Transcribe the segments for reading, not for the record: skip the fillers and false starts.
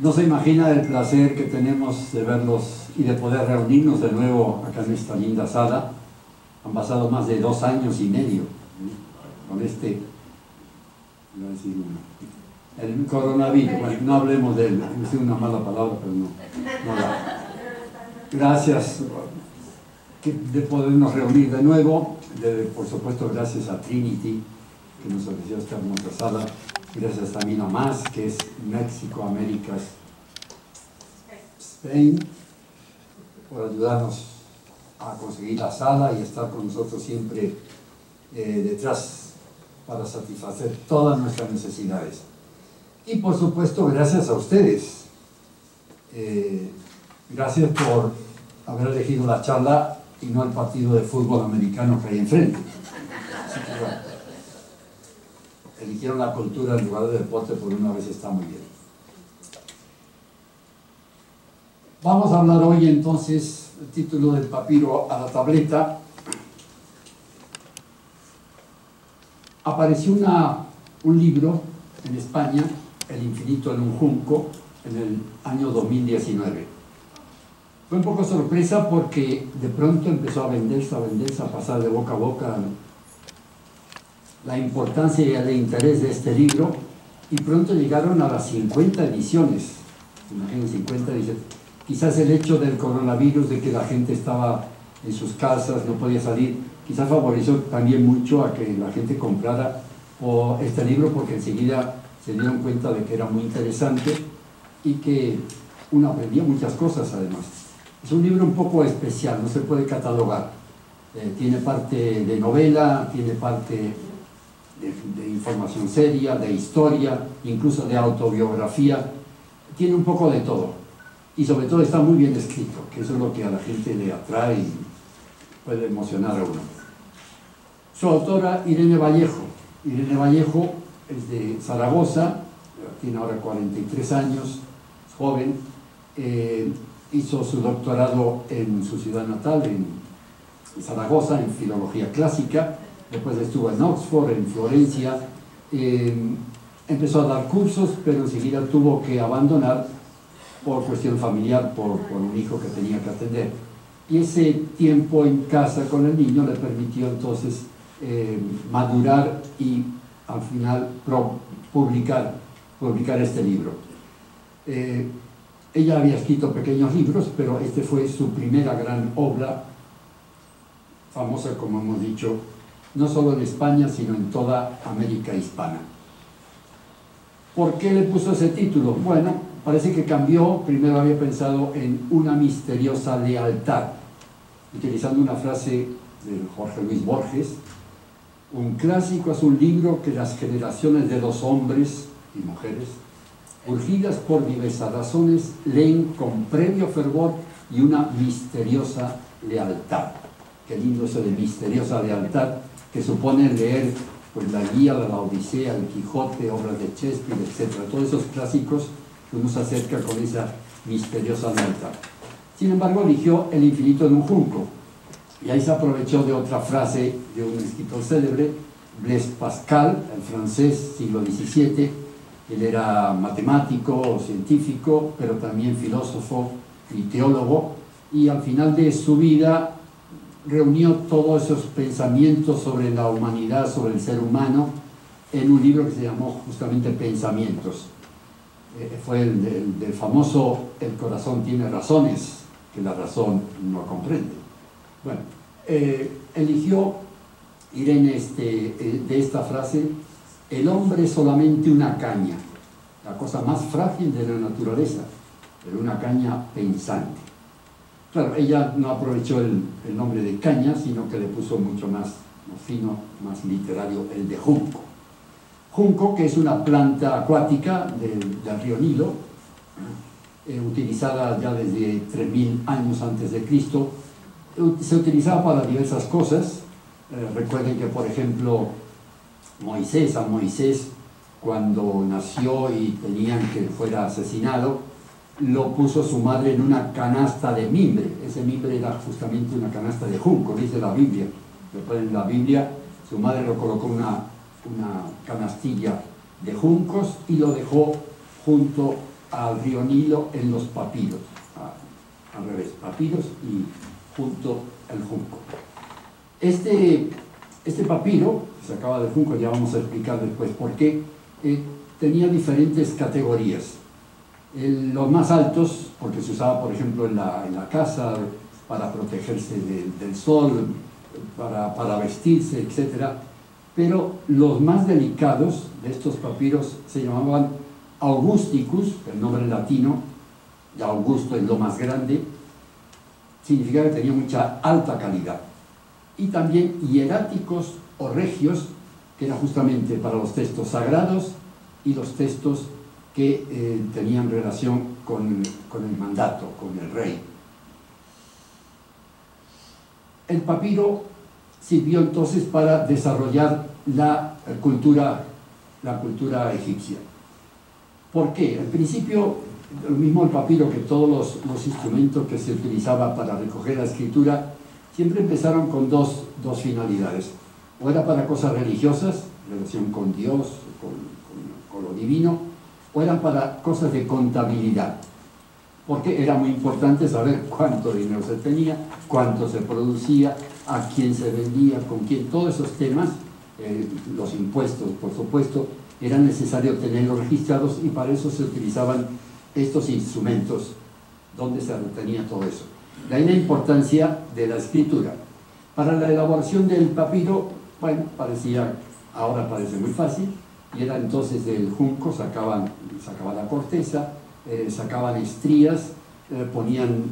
No se imagina el placer que tenemos de verlos y de poder reunirnos de nuevo acá en esta linda sala. Han pasado más de 2 años y medio con este, voy a decir el coronavirus. Bueno, no hablemos de él, es una mala palabra, pero no da. Gracias de podernos reunir de nuevo, por supuesto gracias a Trinity que nos ofreció esta hermosa sala. Gracias también a MAS, que es México, Américas, Spain, por ayudarnos a conseguir la sala y estar con nosotros siempre detrás para satisfacer todas nuestras necesidades. Y por supuesto, gracias a ustedes. Gracias por haber elegido la charla y no el partido de fútbol americano que hay enfrente. Así que bueno, eligieron la cultura en lugar de deporte, por una vez está muy bien. Vamos a hablar hoy entonces el título del papiro a la tableta. Apareció un libro en España, El infinito en un junco, en el año 2019. Fue un poco sorpresa porque de pronto empezó a venderse, a pasar de boca a boca la importancia y el interés de este libro, y pronto llegaron a las 50 ediciones. Imagínense, 50 ediciones. Quizás el hecho del coronavirus, de que la gente estaba en sus casas, no podía salir, quizás favoreció también mucho a que la gente comprara este libro, porque enseguida se dieron cuenta de que era muy interesante y que uno aprendía muchas cosas además. Es un libro un poco especial, no se puede catalogar. Tiene parte de novela, tiene parte de información seria, de historia, incluso de autobiografía. Tiene un poco de todo. Y sobre todo está muy bien escrito, que eso es lo que a la gente le atrae y puede emocionar a uno. Su autora, Irene Vallejo. Irene Vallejo es de Zaragoza, tiene ahora 43 años, es joven. Hizo su doctorado en su ciudad natal, en Zaragoza, en filología clásica. Después estuvo en Oxford, en Florencia. Empezó a dar cursos, pero enseguida tuvo que abandonar por cuestión familiar, por un hijo que tenía que atender. Y ese tiempo en casa con el niño le permitió entonces madurar y al final publicar este libro. Ella había escrito pequeños libros, pero este fue su primera gran obra, famosa, como hemos dicho, no solo en España, sino en toda América hispana. ¿Por qué le puso ese título? Bueno, parece que cambió. Primero había pensado en una misteriosa lealtad, utilizando una frase de Jorge Luis Borges. Un clásico es un libro que las generaciones de los hombres y mujeres, urgidas por diversas razones, leen con previo fervor y una misteriosa lealtad. Qué lindo eso de misteriosa lealtad, que supone leer pues, la Ilíada, la Odisea, el Quijote, obras de Shakespeare, etc. Todos esos clásicos que uno se acerca con esa misteriosa lealtad. Sin embargo, eligió El infinito en un junco, y ahí se aprovechó de otra frase de un escritor célebre, Blaise Pascal, el francés, siglo XVII. Él era matemático, científico, pero también filósofo y teólogo, y al final de su vida reunió todos esos pensamientos sobre la humanidad, sobre el ser humano, en un libro que se llamó justamente Pensamientos. Fue el del famoso El corazón tiene razones que la razón no comprende. Bueno, eligió Irene de esta frase: el hombre es solamente una caña, la cosa más frágil de la naturaleza, pero una caña pensante. Claro, ella no aprovechó el nombre de caña, sino que le puso mucho más fino, más literario, el de junco. Junco, que es una planta acuática del río Nilo, utilizada ya desde 3000 años antes de Cristo. Se utilizaba para diversas cosas. Recuerden que, por ejemplo, San Moisés, cuando nació y tenían que fuera asesinado, lo puso su madre en una canasta de mimbre. Ese mimbre era justamente una canasta de junco, dice la Biblia. Después en la Biblia, su madre lo colocó en una canastilla de juncos y lo dejó junto al río Nilo en los papiros, al revés, papiros y junto el junco. Este papiro, que se sacaba del junco, ya vamos a explicar después por qué, tenía diferentes categorías. Los más altos, porque se usaba por ejemplo en la casa para protegerse del sol, para vestirse, etc. Pero los más delicados de estos papiros se llamaban Augusticus, el nombre latino, y Augusto es lo más grande, significa que tenía mucha alta calidad. Y también hieráticos o regios, que era justamente para los textos sagrados y los textos que tenían relación con el mandato, con el rey. El papiro sirvió entonces para desarrollar la cultura egipcia. ¿Por qué? En principio, lo mismo el papiro que todos los instrumentos que se utilizaba para recoger la escritura, siempre empezaron con dos finalidades. O era para cosas religiosas, relación con Dios, con lo divino, o eran para cosas de contabilidad, porque era muy importante saber cuánto dinero se tenía, cuánto se producía, a quién se vendía, con quién, todos esos temas, los impuestos, por supuesto, era necesario tenerlos registrados y para eso se utilizaban estos instrumentos donde se retenía todo eso. De ahí la importancia de la escritura. Para la elaboración del papiro, bueno, ahora parece muy fácil, y era entonces del junco, sacaban la corteza, sacaban estrías, ponían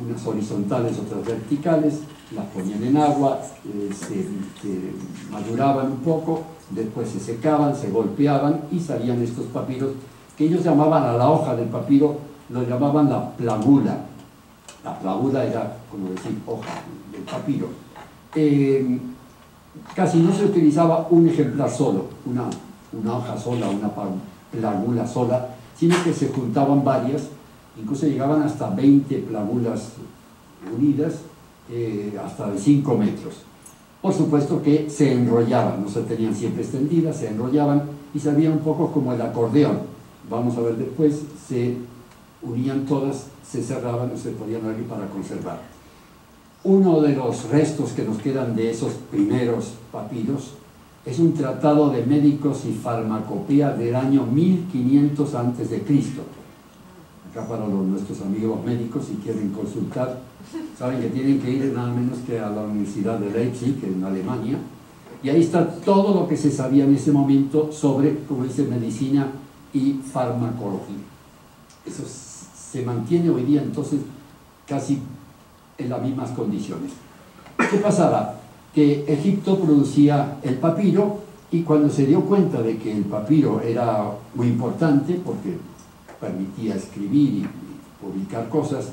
unas horizontales, otras verticales, las ponían en agua, se maduraban un poco, después se secaban, se golpeaban y salían estos papiros que ellos llamaban a la hoja del papiro, lo llamaban la plagula. La plagula era, como decir, hoja del papiro. Casi no se utilizaba un ejemplar solo, una hoja sola, una plagula sola, sino que se juntaban varias, incluso llegaban hasta 20 plagulas unidas, hasta de 5 metros. Por supuesto que se enrollaban, no se tenían siempre extendidas, se enrollaban y servían un poco como el acordeón. Vamos a ver después, se unían todas, se cerraban y se podían abrir para conservar. Uno de los restos que nos quedan de esos primeros papiros es un tratado de médicos y farmacopea del año 1500 a.C. Acá para nuestros amigos médicos, si quieren consultar, saben que tienen que ir nada menos que a la Universidad de Leipzig, en Alemania, y ahí está todo lo que se sabía en ese momento sobre, como dice, medicina y farmacología. Eso se mantiene hoy día entonces casi en las mismas condiciones. ¿Qué pasaba? Que Egipto producía el papiro y cuando se dio cuenta de que el papiro era muy importante porque permitía escribir y publicar cosas,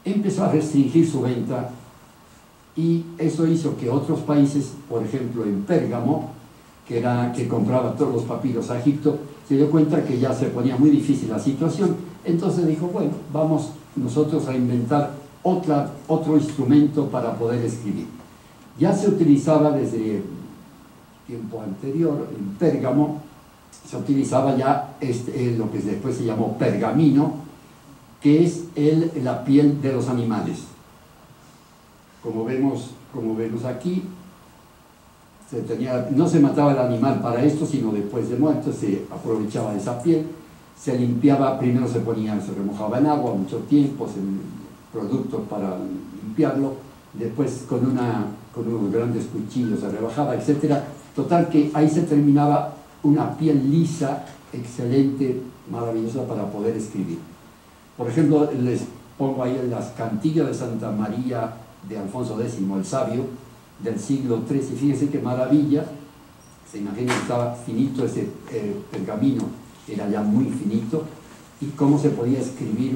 empezó a restringir su venta y eso hizo que otros países, por ejemplo en Pérgamo, que compraba todos los papiros a Egipto, se dio cuenta que ya se ponía muy difícil la situación. Entonces dijo, bueno, vamos nosotros a inventar otro instrumento para poder escribir. Ya se utilizaba desde tiempo anterior, en Pérgamo, se utilizaba ya lo que después se llamó pergamino, que es la piel de los animales. Como vemos aquí, no se mataba el animal para esto, sino después de muerto se aprovechaba esa piel, se limpiaba, primero se remojaba en agua mucho tiempo, productos para limpiarlo, después con unos grandes cuchillos se rebajaba, etc. Total que ahí se terminaba una piel lisa, excelente, maravillosa para poder escribir. Por ejemplo, les pongo ahí las cantillas de Santa María de Alfonso X, el sabio, del siglo XIII, y fíjense qué maravilla, se imagina que estaba finito ese pergamino, era ya muy finito, y cómo se podía escribir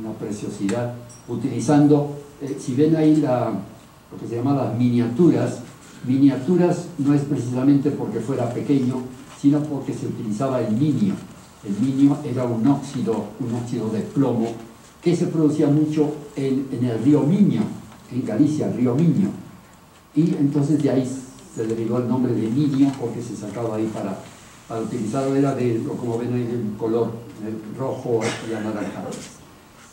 una preciosidad, utilizando, si ven ahí lo que se llama las miniaturas no es precisamente porque fuera pequeño, sino porque se utilizaba el minio. El minio era un óxido de plomo que se producía mucho en el río Miño, en Galicia, el río Miño. Y entonces de ahí se derivó el nombre de minio porque se sacaba ahí para utilizarlo, era como ven ahí de un color rojo y anaranjado.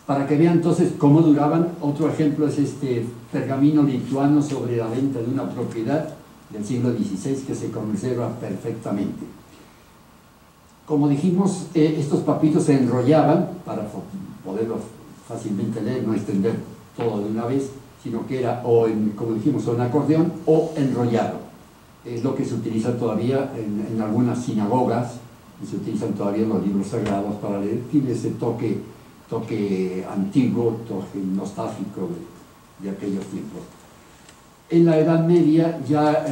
Para que vean entonces cómo duraban. Otro ejemplo es este pergamino lituano sobre la venta de una propiedad del siglo XVI que se conserva perfectamente. Como dijimos, estos papiros se enrollaban para poderlos fácilmente leer, no extender todo de una vez, sino que era, como dijimos, un acordeón o enrollado. Es lo que se utiliza todavía en algunas sinagogas, y se utilizan todavía los libros sagrados para leer. Tiene ese toque antiguo, toque nostálgico de aquellos tiempos. En la Edad Media ya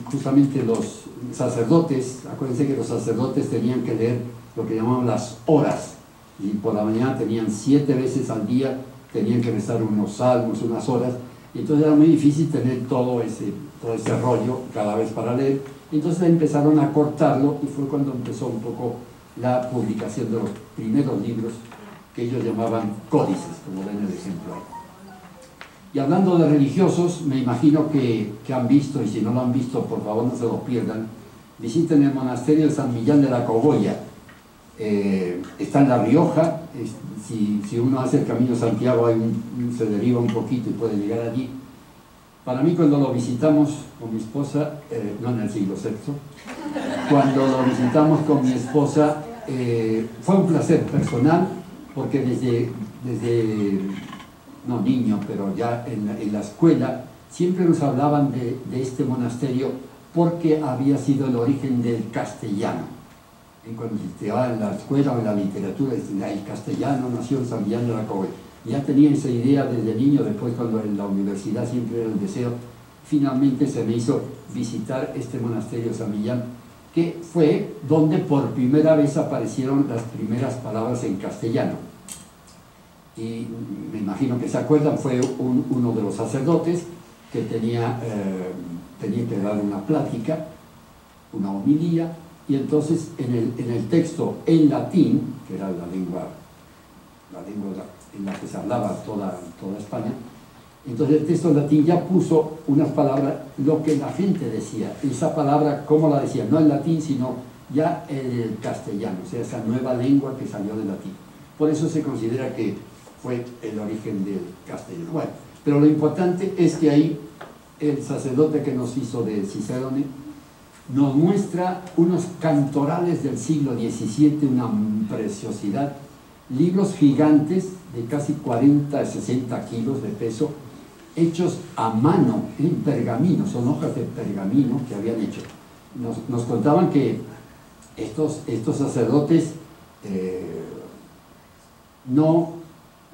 justamente los sacerdotes, acuérdense que los sacerdotes tenían que leer lo que llamaban las horas, y por la mañana tenían 7 veces al día, tenían que rezar unos salmos, unas horas, y entonces era muy difícil tener todo ese rollo cada vez para leer. Entonces empezaron a cortarlo y fue cuando empezó un poco la publicación de los primeros libros que ellos llamaban códices, como ven el ejemplo ahí. Y hablando de religiosos, me imagino que han visto, y si no lo han visto, por favor no se lo pierdan, visiten el monasterio de San Millán de la Cogolla. Está en La Rioja. Si uno hace el camino de Santiago se deriva un poquito y puede llegar allí. Para mí, cuando lo visitamos con mi esposa, no en el siglo VI, cuando lo visitamos con mi esposa, fue un placer personal, porque desde no niño, pero ya en la escuela, siempre nos hablaban de este monasterio porque había sido el origen del castellano. Y cuando se estudiaba en la escuela o en la literatura, el castellano nació en San Millán de la Cogolla. Ya tenía esa idea desde niño. Después, cuando en la universidad siempre era el deseo, finalmente se me hizo visitar este monasterio de San Millán, que fue donde por primera vez aparecieron las primeras palabras en castellano. Y me imagino que se acuerdan, fue uno de los sacerdotes que tenía que dar una plática, una homilía, y entonces en el texto en latín, que era la lengua en la que se hablaba toda España, entonces el texto en latín ya puso unas palabras, lo que la gente decía, esa palabra, ¿cómo la decía? No en latín, sino ya en el castellano, o sea, esa nueva lengua que salió del latín. Por eso se considera que fue el origen del castellano. Bueno, pero lo importante es que ahí el sacerdote que nos hizo de Cicerone nos muestra unos cantorales del siglo XVII, una preciosidad, libros gigantes de casi 40 60 kilos de peso, hechos a mano en pergamino, son hojas de pergamino que habían hecho. Nos contaban que estos sacerdotes no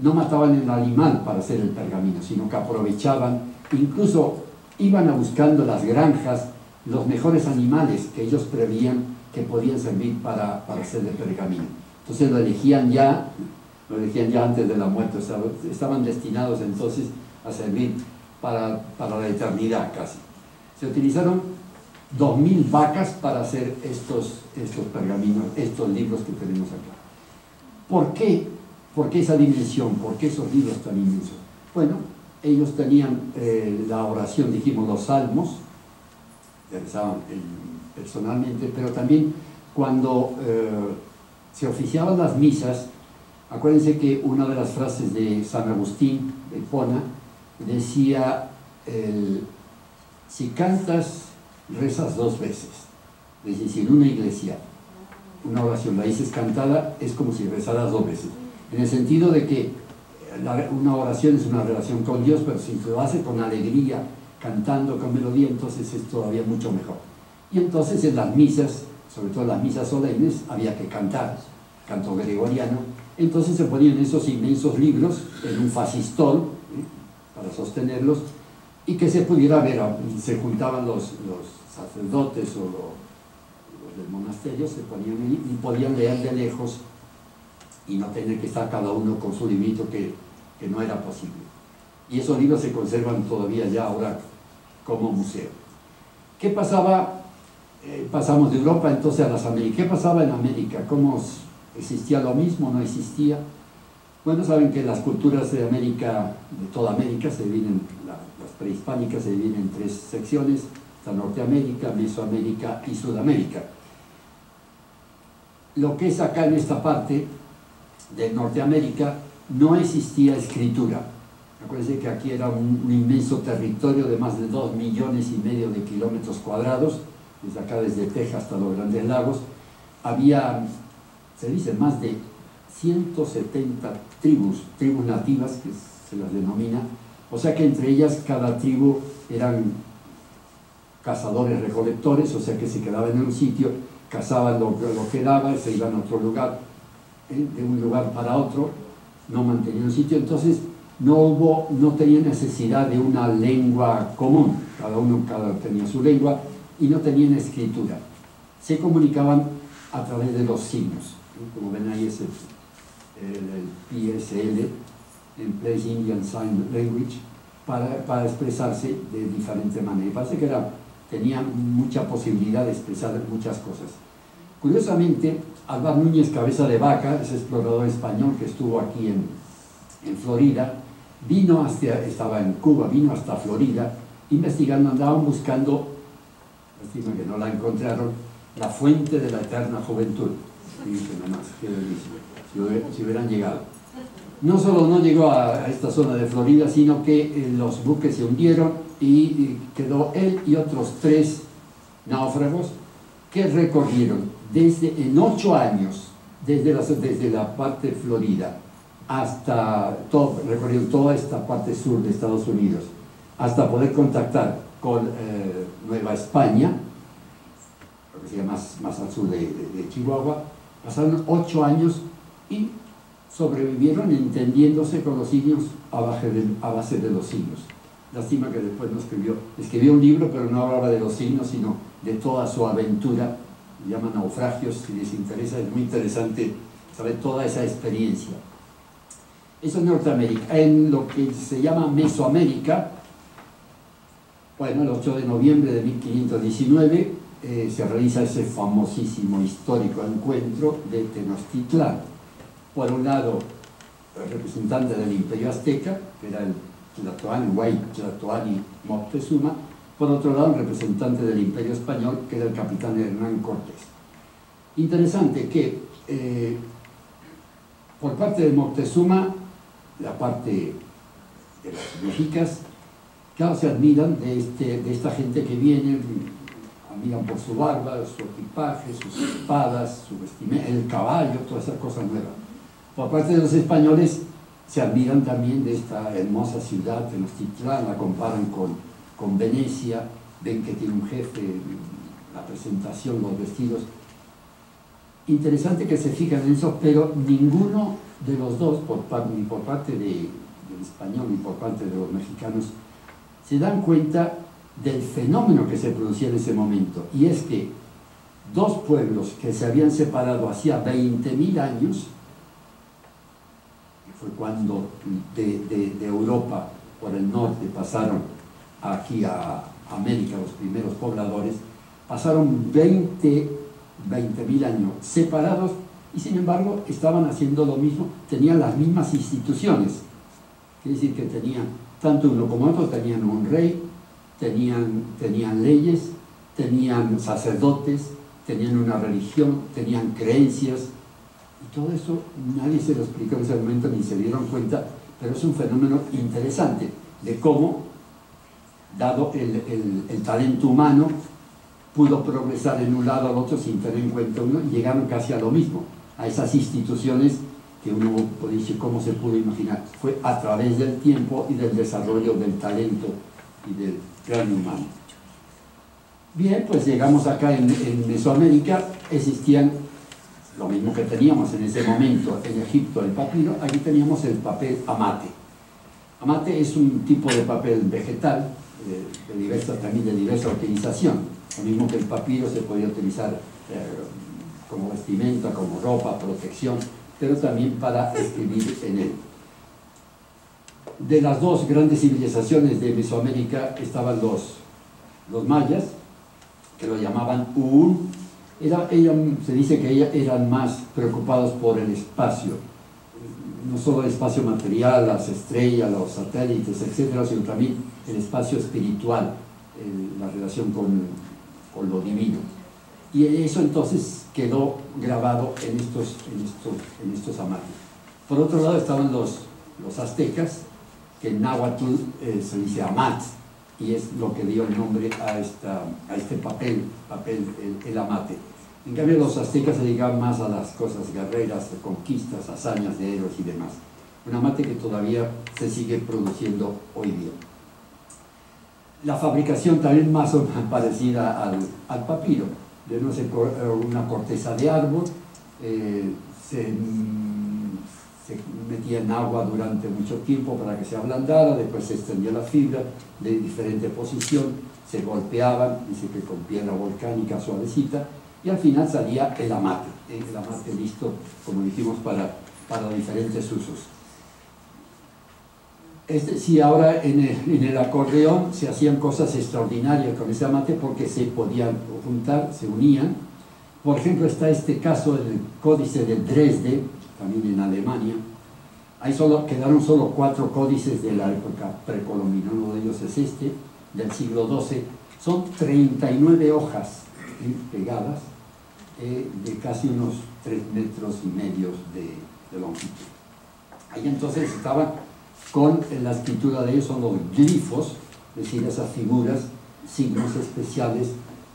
mataban el animal para hacer el pergamino, sino que aprovechaban, incluso iban buscando las granjas los mejores animales que ellos prevían que podían servir para hacer el pergamino. Entonces lo elegían ya antes de la muerte, o sea, estaban destinados entonces a servir para la eternidad casi. Se utilizaron 2000 vacas para hacer estos pergaminos, estos libros que tenemos acá. ¿Por qué? ¿Por qué esa dimensión? ¿Por qué esos libros tan inmensos? Bueno, ellos tenían la oración, dijimos, los salmos, rezaban personalmente, pero también cuando se oficiaban las misas, acuérdense que una de las frases de San Agustín de Hipona decía, si cantas, rezas 2 veces. Es decir, si en una iglesia una oración la dices cantada, es como si rezaras 2 veces. En el sentido de que una oración es una relación con Dios, pero si se lo hace con alegría, cantando con melodía, entonces es todavía mucho mejor. Y entonces en las misas, sobre todo en las misas solemnes, había que cantar, canto gregoriano. Entonces se ponían esos inmensos libros en un fascistol, para sostenerlos, y que se pudiera ver, se juntaban los sacerdotes o los del monasterio, se ponían ahí y podían leer de lejos y no tener que estar cada uno con su librito, que no era posible. Y esos libros se conservan todavía ya ahora como museo. ¿Qué pasaba? Pasamos de Europa entonces a las Américas. ¿Qué pasaba en América? ¿Cómo existía lo mismo? ¿No existía? Bueno, saben que las culturas de América, de toda América, se dividen, las prehispánicas se dividen en 3 secciones: está Norteamérica, Mesoamérica y Sudamérica. Lo que es acá en esta parte de Norteamérica no existía escritura. Acuérdense que aquí era un inmenso territorio de más de 2,5 millones de kilómetros cuadrados, desde acá, desde Texas hasta los Grandes Lagos. Había, se dice, más de 170 tribus nativas, que se las denomina, o sea que entre ellas cada tribu eran cazadores recolectores, o sea que se quedaban en un sitio, cazaban lo que daba, se iban a otro lugar, de un lugar para otro, no mantenían un sitio. Entonces no tenía necesidad de una lengua común, cada uno tenía su lengua y no tenían escritura. Se comunicaban a través de los signos, como ven ahí es el PSL, en Place Indian Sign Language, para expresarse de diferente manera. Y parece que tenía mucha posibilidad de expresar muchas cosas. Curiosamente, Álvar Núñez Cabeza de Vaca, ese explorador español que estuvo aquí en Florida, estaba en Cuba, vino hasta Florida, investigando, andaban buscando, lástima que no la encontraron, la fuente de la eterna juventud. Fíjense nomás, qué delicia, si hubieran llegado. No solo no llegó a esta zona de Florida, sino que los buques se hundieron y quedó él y otros 3 náufragos que recorrieron en 8 años, desde la parte de Florida hasta recorrieron toda esta parte sur de Estados Unidos, hasta poder contactar con Nueva España, lo que sería más al sur de Chihuahua. Pasaron 8 años y sobrevivieron entendiéndose con los indios a base de los signos. Lástima que después no escribió un libro, pero no hablaba de los signos, sino de toda su aventura. Se llama Naufragios, si les interesa, es muy interesante saber toda esa experiencia. Eso es Norteamérica. En lo que se llama Mesoamérica, bueno, el 8 de noviembre de 1519 se realiza ese famosísimo histórico encuentro de Tenochtitlán. Por un lado, el representante del Imperio Azteca, que era el Tlatoani Moctezuma; por otro lado, el representante del Imperio Español, que era el capitán Hernán Cortés. Interesante que por parte de Moctezuma, la parte de los mexicas, claro, se admiran de esta gente que viene, admiran por su barba, su equipaje, sus espadas, su vestimenta, el caballo, todas esas cosas nuevas. Por parte de los españoles se admiran también de esta hermosa ciudad, Tenochtitlán, la comparan con Venecia, ven que tiene un jefe, la presentación, los vestidos. Interesante que se fijan en eso, pero ninguno de los dos, ni por parte del español ni por parte de los mexicanos, se dan cuenta del fenómeno que se producía en ese momento, y es que 2 pueblos que se habían separado hacía 20.000 años, que fue cuando de Europa por el norte pasaron aquí a América los primeros pobladores, pasaron 20.000 años separados, y sin embargo estaban haciendo lo mismo, tenían las mismas instituciones. Quiere decir que tenían, tanto uno como otro, tenían un rey, tenían leyes, tenían sacerdotes, tenían una religión, tenían creencias, y todo eso nadie se lo explicó en ese momento ni se dieron cuenta, pero es un fenómeno interesante de cómo, dado el talento humano, pudo progresar en un lado al otro sin tener en cuenta uno, y llegaron casi a lo mismo, a esas instituciones que uno puede decir cómo se pudo imaginar. Fue a través del tiempo y del desarrollo del talento y del cráneo humano. Bien, pues llegamos acá en Mesoamérica. Existían lo mismo que teníamos en ese momento en Egipto, el papiro. Aquí teníamos el papel amate. Amate es un tipo de papel vegetal también de diversa utilización. Lo mismo que el papiro se podía utilizar como vestimenta, como ropa, protección, pero también para escribir en él. De las 2 grandes civilizaciones de Mesoamérica estaban los mayas, que lo llamaban Uún. Se dice que eran más preocupados por el espacio, no solo el espacio material, las estrellas, los satélites, etcétera, sino también el espacio espiritual, la relación con lo divino. Y eso entonces quedó grabado en estos amates. Por otro lado estaban los aztecas, que en náhuatl se dice amat, y es lo que dio el nombre a este papel, el amate. En cambio los aztecas se dedicaban más a las cosas guerreras, conquistas, hazañas de héroes y demás. Un amate que todavía se sigue produciendo hoy día. La fabricación también más o menos parecida al papiro, de no sé, una corteza de árbol, se metía en agua durante mucho tiempo para que se ablandara, después se extendía la fibra de diferente posición, se golpeaban, dice que con piedra volcánica suavecita, y al final salía el amate listo, como dijimos, para diferentes usos. Sí, ahora en el acordeón se hacían cosas extraordinarias con ese amate porque se podían juntar, se unían. Por ejemplo, está este caso del Códice de Dresde, también en Alemania. Ahí quedaron solo 4 códices de la época precolombina. Uno de ellos es este, del siglo XII. Son 39 hojas pegadas, de casi unos 3,5 metros de longitud. Ahí entonces estaban con la escritura de ellos, son los glifos, es decir, esas figuras, signos especiales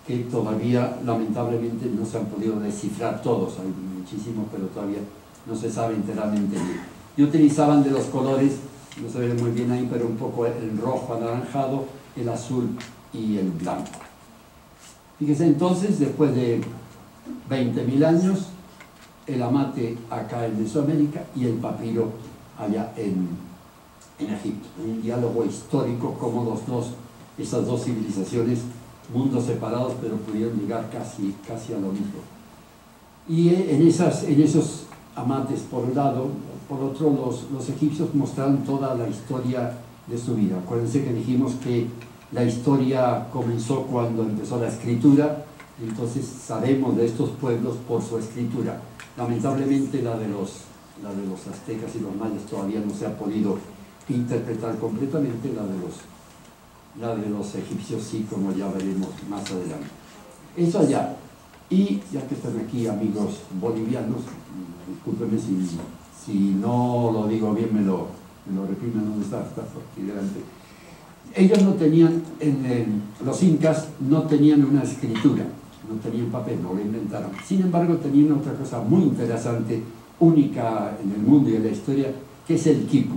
que todavía lamentablemente no se han podido descifrar todos, hay muchísimos, pero todavía no se sabe enteramente bien. Y utilizaban de los colores, no se ve muy bien ahí, pero un poco el rojo anaranjado, el azul y el blanco. Fíjese entonces, después de 20.000 años, el amate acá en Mesoamérica y el papiro allá en Egipto. Un diálogo histórico como esas dos civilizaciones, mundos separados, pero pudieron llegar casi a lo mismo. Y en esos amates, por un lado, por otro, los egipcios mostraron toda la historia de su vida. Acuérdense que dijimos que la historia comenzó cuando empezó la escritura, entonces sabemos de estos pueblos por su escritura. Lamentablemente la de los aztecas y los mayas todavía no se ha podido interpretar completamente, la de los egipcios sí, como ya veremos más adelante. Eso allá. Y ya que están aquí amigos bolivianos, discúlpenme si no lo digo bien, me lo reprimen. ¿Dónde está por aquí delante? Ellos no tenían, los incas no tenían una escritura, no tenían papel, no lo inventaron. Sin embargo, tenían otra cosa muy interesante, única en el mundo y en la historia, que es el quipu.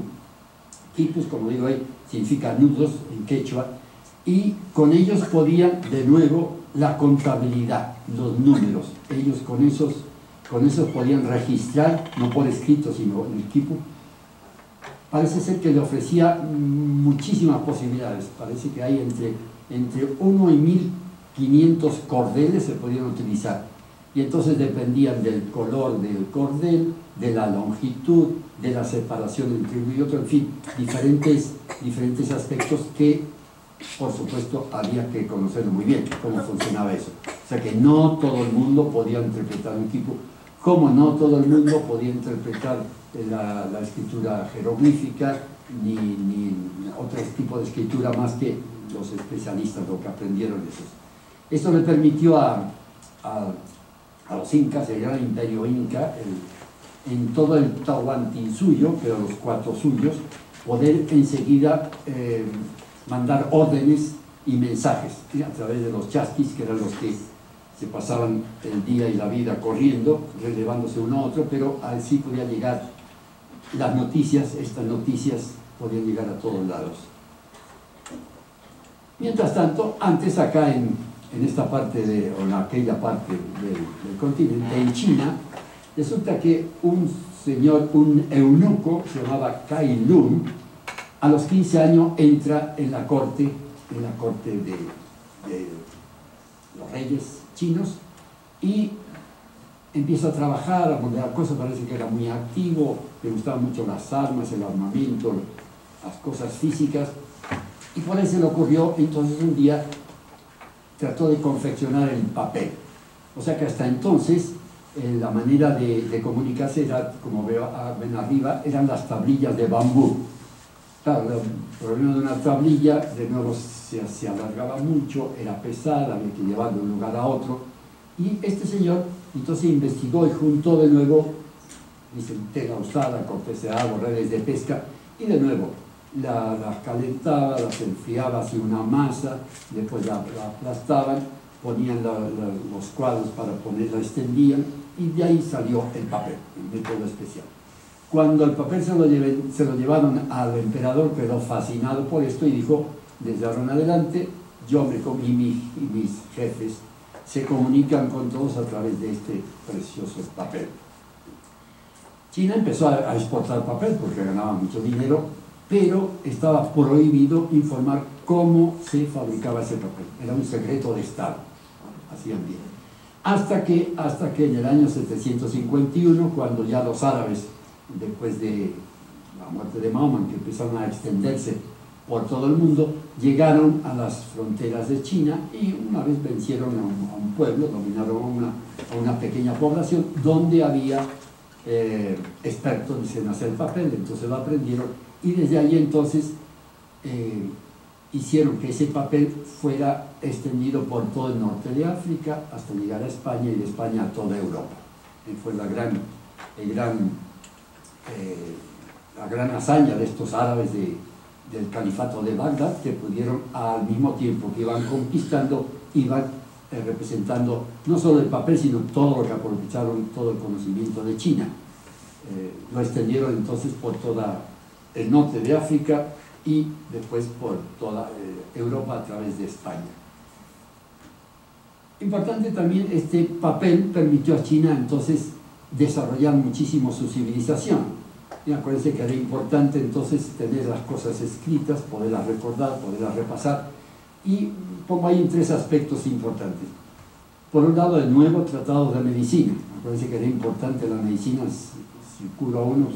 Quipus, como digo ahí, significa nudos en quechua, y con ellos podían, de nuevo, la contabilidad, los números. Ellos con esos podían registrar, no por escrito, sino en el quipu. Parece ser que le ofrecía muchísimas posibilidades. Parece que hay entre 1 y 1.500 cordeles se podían utilizar. Y entonces dependían del color del cordel, de la longitud, de la separación entre uno y otro, en fin, diferentes aspectos que, por supuesto, había que conocerlo muy bien, cómo funcionaba eso. O sea que no todo el mundo podía interpretar un quipu, como no todo el mundo podía interpretar la escritura jeroglífica, ni otro tipo de escritura más que los especialistas, lo que aprendieron de esos. Esto le permitió a los incas, el gran imperio inca, en todo el Tahuantinsuyo, pero los 4 suyos, poder enseguida mandar órdenes y mensajes a través de los chasquis, que eran los que se pasaban el día y la vida corriendo, relevándose uno a otro, pero así podía llegar las noticias, estas noticias podían llegar a todos lados. Mientras tanto, antes acá en esta parte o en aquella parte del continente, en China, resulta que un señor, un eunuco, se llamaba Cai Lun, a los 15 años entra en la corte de los reyes chinos y empieza a trabajar, a moldear cosas. Parece que era muy activo, le gustaban mucho las armas, el armamento, las cosas físicas, y por eso se le ocurrió, entonces un día trató de confeccionar el papel. O sea que hasta entonces la manera de comunicarse era, como ven arriba, eran las tablillas de bambú. Claro, el problema de una tablilla, de nuevo, se alargaba mucho, era pesada, había que llevarlo de un lugar a otro. Y este señor entonces investigó y juntó de nuevo dicen tela usada, cortes de agua, redes de pesca, y de nuevo, las calentaba, las enfriaba, hacía una masa, después la aplastaban, ponían los cuadros para ponerla, extendían, y de ahí salió el papel, el método especial. Cuando el papel se lo llevaron al emperador, quedó fascinado por esto y dijo, desde ahora en adelante, yo y mis jefes se comunican con todos a través de este precioso papel. China empezó a exportar papel porque ganaba mucho dinero, pero estaba prohibido informar cómo se fabricaba ese papel. Era un secreto de Estado, hacían bien. Hasta que en el año 751, cuando ya los árabes, después de la muerte de Mahoma, que empezaron a extenderse por todo el mundo, llegaron a las fronteras de China y una vez vencieron a un pueblo, dominaron a una pequeña población donde había expertos en hacer papel, entonces lo aprendieron y desde allí entonces hicieron que ese papel fuera extendido por todo el norte de África hasta llegar a España y de España a toda Europa. Y fue la gran hazaña de estos árabes del califato de Bagdad, que pudieron al mismo tiempo que iban conquistando, iban representando no solo el papel, sino todo lo que aprovecharon, todo el conocimiento de China. Lo extendieron entonces por toda el norte de África y después por toda Europa a través de España. Importante también, este papel permitió a China entonces desarrollar muchísimo su civilización. Y acuérdense que era importante entonces tener las cosas escritas, poderlas recordar, poderlas repasar, y pongo ahí tres aspectos importantes. Por un lado, el nuevo tratado de medicina. Acuérdense que era importante la medicina, si curo a uno,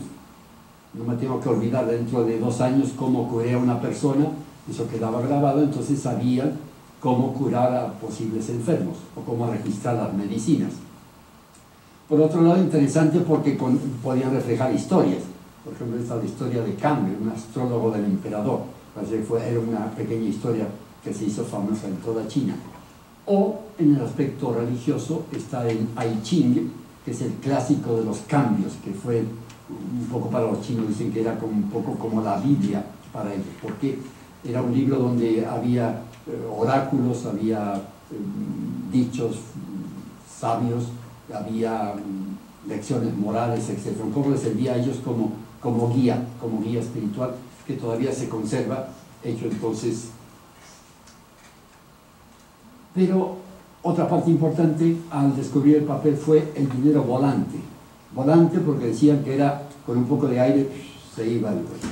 no me tengo que olvidar dentro de 2 años cómo curé a una persona, eso quedaba grabado, entonces sabían cómo curar a posibles enfermos o cómo registrar las medicinas. Por otro lado, interesante porque podían reflejar historias. Por ejemplo, esta es la historia de Kang, un astrólogo del emperador. Era una pequeña historia que se hizo famosa en toda China. O en el aspecto religioso está el I Ching, que es el clásico de los cambios, que fue un poco para los chinos, dicen que era un poco como la Biblia para ellos, porque era un libro donde había oráculos, había dichos sabios, había lecciones morales, etc. Un poco les servía a ellos como guía espiritual, que todavía se conserva, hecho entonces. Pero otra parte importante al descubrir el papel fue el dinero volante. Volante porque decían que era con un poco de aire, se iba el cuello.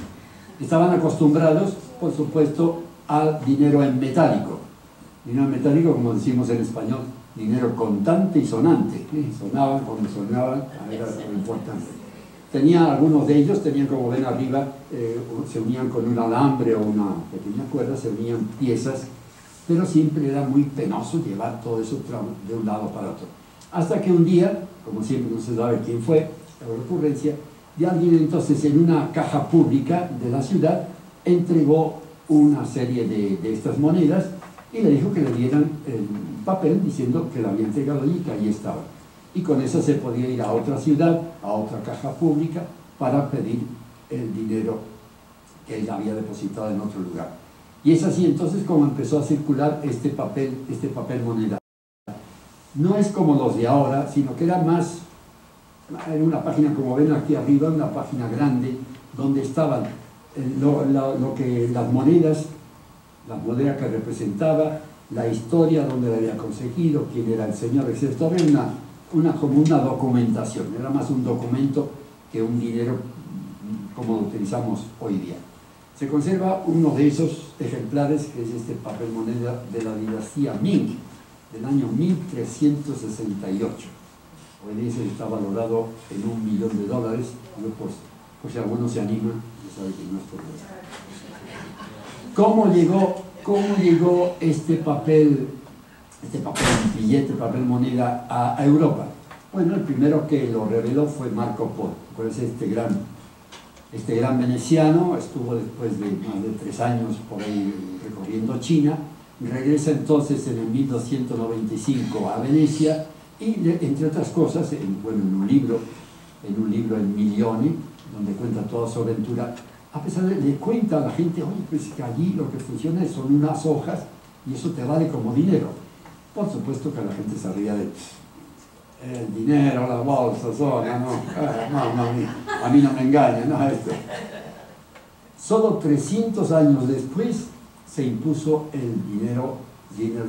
Estaban acostumbrados, por supuesto, al dinero en metálico. Dinero en metálico, como decimos en español, dinero contante y sonante. Sonaban, cuando sonaban, era lo importante. Algunos de ellos tenían, como ven arriba, se unían con un alambre o una pequeña cuerda, se unían piezas, pero siempre era muy penoso llevar todo eso de un lado para otro. Hasta que un día, como siempre no se sabe quién fue, la recurrencia, de alguien entonces en una caja pública de la ciudad entregó una serie de estas monedas y le dijo que le dieran el papel diciendo que la había entregado allí y que allí estaba. Y con eso se podía ir a otra ciudad, a otra caja pública, para pedir el dinero que él había depositado en otro lugar. Y es así entonces como empezó a circular este papel moneda. No es como los de ahora, sino que era más, en una página, como ven aquí arriba, una página grande, donde estaban las monedas que representaba, la historia, donde la había conseguido, quién era el señor, etc. Todo era como una documentación, era más un documento que un dinero como lo utilizamos hoy día. Se conserva uno de esos ejemplares, que es este papel moneda de la dinastía Ming, del año 1368. Hoy día está valorado en $1 millón. Pues si alguno se anima, ya sabe que no es por nada. ¿Cómo llegó este papel billete, papel moneda a Europa? Bueno, el primero que lo reveló fue Marco Polo. Pues este gran veneciano estuvo después de más de 3 años por ahí recorriendo China, regresa entonces en el 1295 a Venecia y, entre otras cosas, en un libro en un libro, El Milione, donde cuenta toda su aventura. A pesar de le cuenta a la gente, oye, pues que allí lo que funciona son unas hojas y eso te vale como dinero. Por supuesto que la gente se ría de el dinero, la bolsa, zona, no, a mí no me engañan, no, esto. Solo 300 años después se impuso el dinero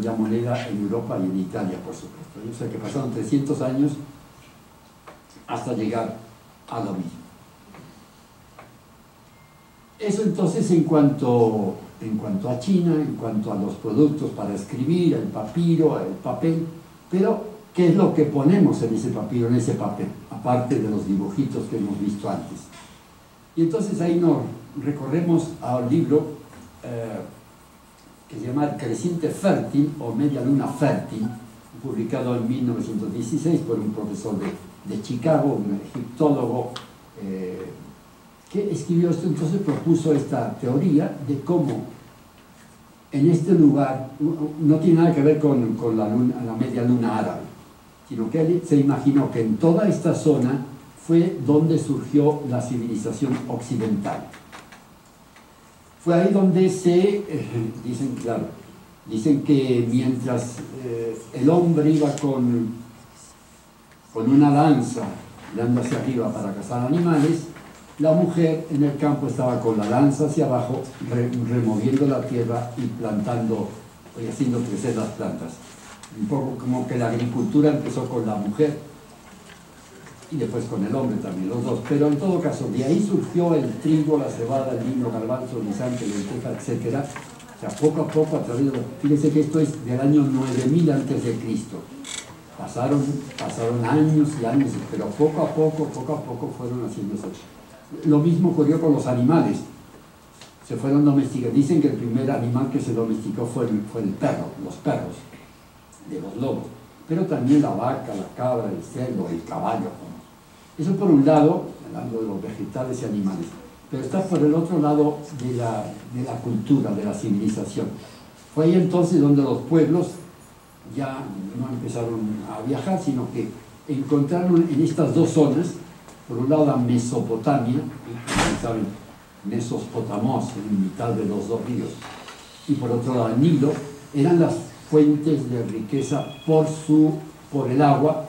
ya moneda en Europa y en Italia, por supuesto. O sea que pasaron 300 años hasta llegar a lo mismo. Eso entonces en cuanto a China, en cuanto a los productos para escribir, el papiro, el papel, pero ¿qué es lo que ponemos en ese papiro, en ese papel? Aparte de los dibujitos que hemos visto antes. Y entonces ahí nos recorremos a un libro que se llama El creciente fértil o Media luna fértil, publicado en 1916 por un profesor de Chicago, un egiptólogo, que escribió esto. Entonces propuso esta teoría de cómo en este lugar, no tiene nada que ver con la media luna árabe, sino que él se imaginó que en toda esta zona fue donde surgió la civilización occidental. Fue ahí donde dicen que mientras el hombre iba con una lanza dando hacia arriba para cazar animales, la mujer en el campo estaba con la lanza hacia abajo, removiendo la tierra y plantando, y haciendo crecer las plantas. Un poco como que la agricultura empezó con la mujer y después con el hombre también, los dos. Pero en todo caso, de ahí surgió el trigo, la cebada, el vino, garbanzo, el guisante, la lenteja, etc. O sea, poco a poco, a través de fíjense que esto es del año 9000 antes de Cristo. Pasaron años y años, pero poco a poco fueron haciendo eso. Lo mismo ocurrió con los animales. Se fueron domesticados. Dicen que el primer animal que se domesticó fue el perro, los perros de los lobos. Pero también la vaca, la cabra, el cerdo, el caballo. Eso por un lado, hablando de los vegetales y animales. Pero está por el otro lado de la cultura, de la civilización. Fue ahí entonces donde los pueblos ya no empezaron a viajar, sino que encontraron en estas dos zonas, por un lado la Mesopotamia, y saben, Mesopotamos, en mitad de los dos ríos, y por otro lado el Nilo, eran las fuentes de riqueza por el agua,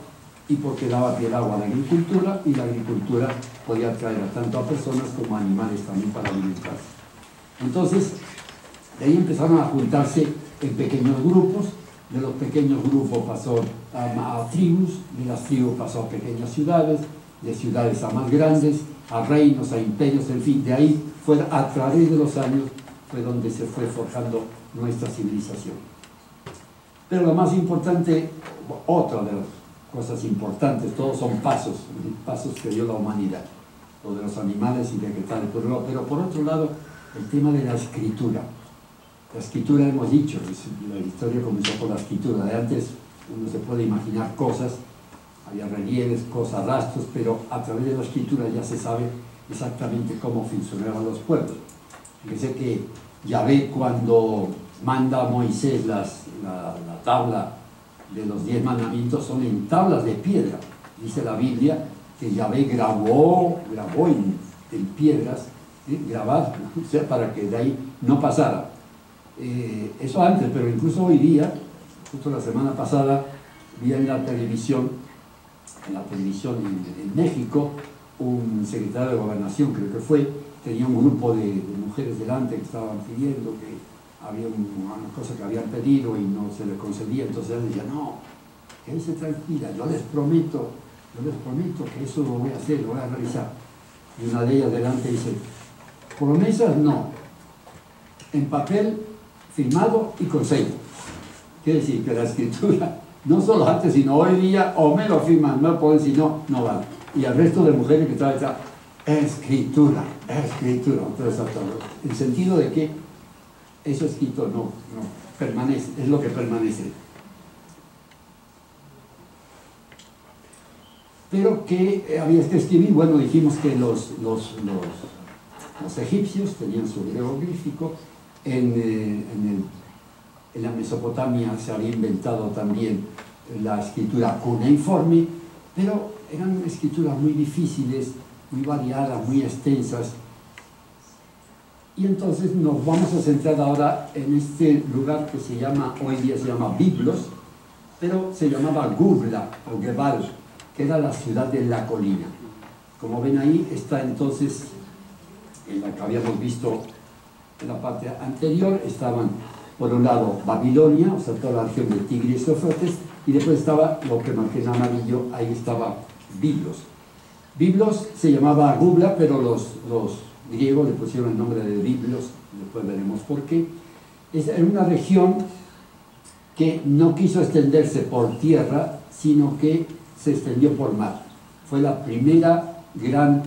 y porque daba pie el agua a la agricultura, y la agricultura podía atraer tanto a personas como a animales también para alimentarse. Entonces, de ahí empezaron a juntarse en pequeños grupos. De los pequeños grupos pasó a tribus, de las tribus pasó a pequeñas ciudades, de ciudades a más grandes, a reinos, a imperios, en fin, de ahí a través de los años fue donde se fue forjando nuestra civilización. Pero lo más importante, otra de las cosas importantes, todos son pasos que dio la humanidad, lo de los animales y vegetales, pero por otro lado, el tema de la escritura. La escritura, hemos dicho, la historia comenzó por la escritura. De antes uno se puede imaginar cosas, había relieves, cosas, rastros, pero a través de la escritura ya se sabe exactamente cómo funcionaban los pueblos. Fíjense que Yahvé, cuando manda a Moisés la tabla de los 10 mandamientos, son en tablas de piedra. Dice la Biblia que Yahvé grabó en piedras, grabadas, o sea, para que de ahí no pasara. Eso antes, pero incluso hoy día, justo la semana pasada, vi en la televisión en México, un secretario de Gobernación, creo que fue, tenía un grupo de mujeres delante que estaban pidiendo que había una cosa que habían pedido y no se les concedía. Entonces él decía, no, quédense tranquila, yo les prometo que eso lo voy a hacer, lo voy a realizar. Y una de ellas delante dice, promesas no, en papel firmado y con sello. Quiere decir que la escritura, no solo antes, sino hoy día, o me lo firman, no pueden, si no, no vale. Y al resto de mujeres que estaban diciendo, escritura. Entonces, en sentido de que eso escrito no permanece, es lo que permanece. Pero que había que escribir, bueno, dijimos que los egipcios tenían su jeroglífico. En la Mesopotamia se había inventado también la escritura cuneiforme, pero eran escrituras muy difíciles, muy variadas, muy extensas. Y entonces nos vamos a centrar ahora en este lugar que se llama, hoy día se llama Biblos, pero se llamaba Gubla o Gebal, que era la ciudad de la colina. Como ven ahí, está entonces, en la que habíamos visto en la parte anterior, estaban por un lado Babilonia, o sea, toda la región de Tigris y Éufrates, y después estaba lo que marqué en amarillo, ahí estaba Biblos. Biblos se llamaba Gubla, pero los griegos le pusieron el nombre de Biblos, después veremos por qué. Es en una región que no quiso extenderse por tierra, sino que se extendió por mar. Fue la primera gran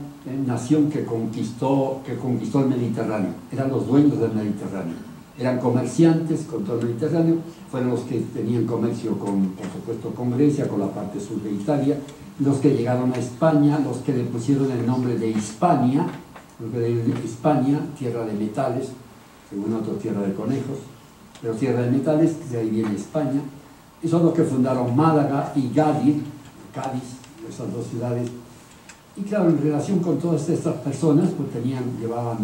nación que conquistó el Mediterráneo. Eran los dueños del Mediterráneo. Eran comerciantes con todo el Mediterráneo, fueron los que tenían comercio con, por supuesto, con Grecia, con la parte sur de Italia, los que llegaron a España, los que le pusieron el nombre de Hispania, tierra de metales, según otro tierra de conejos, pero tierra de metales, de ahí viene España, y son los que fundaron Málaga y Cádiz, esas dos ciudades. Y claro, en relación con todas estas personas, pues llevaban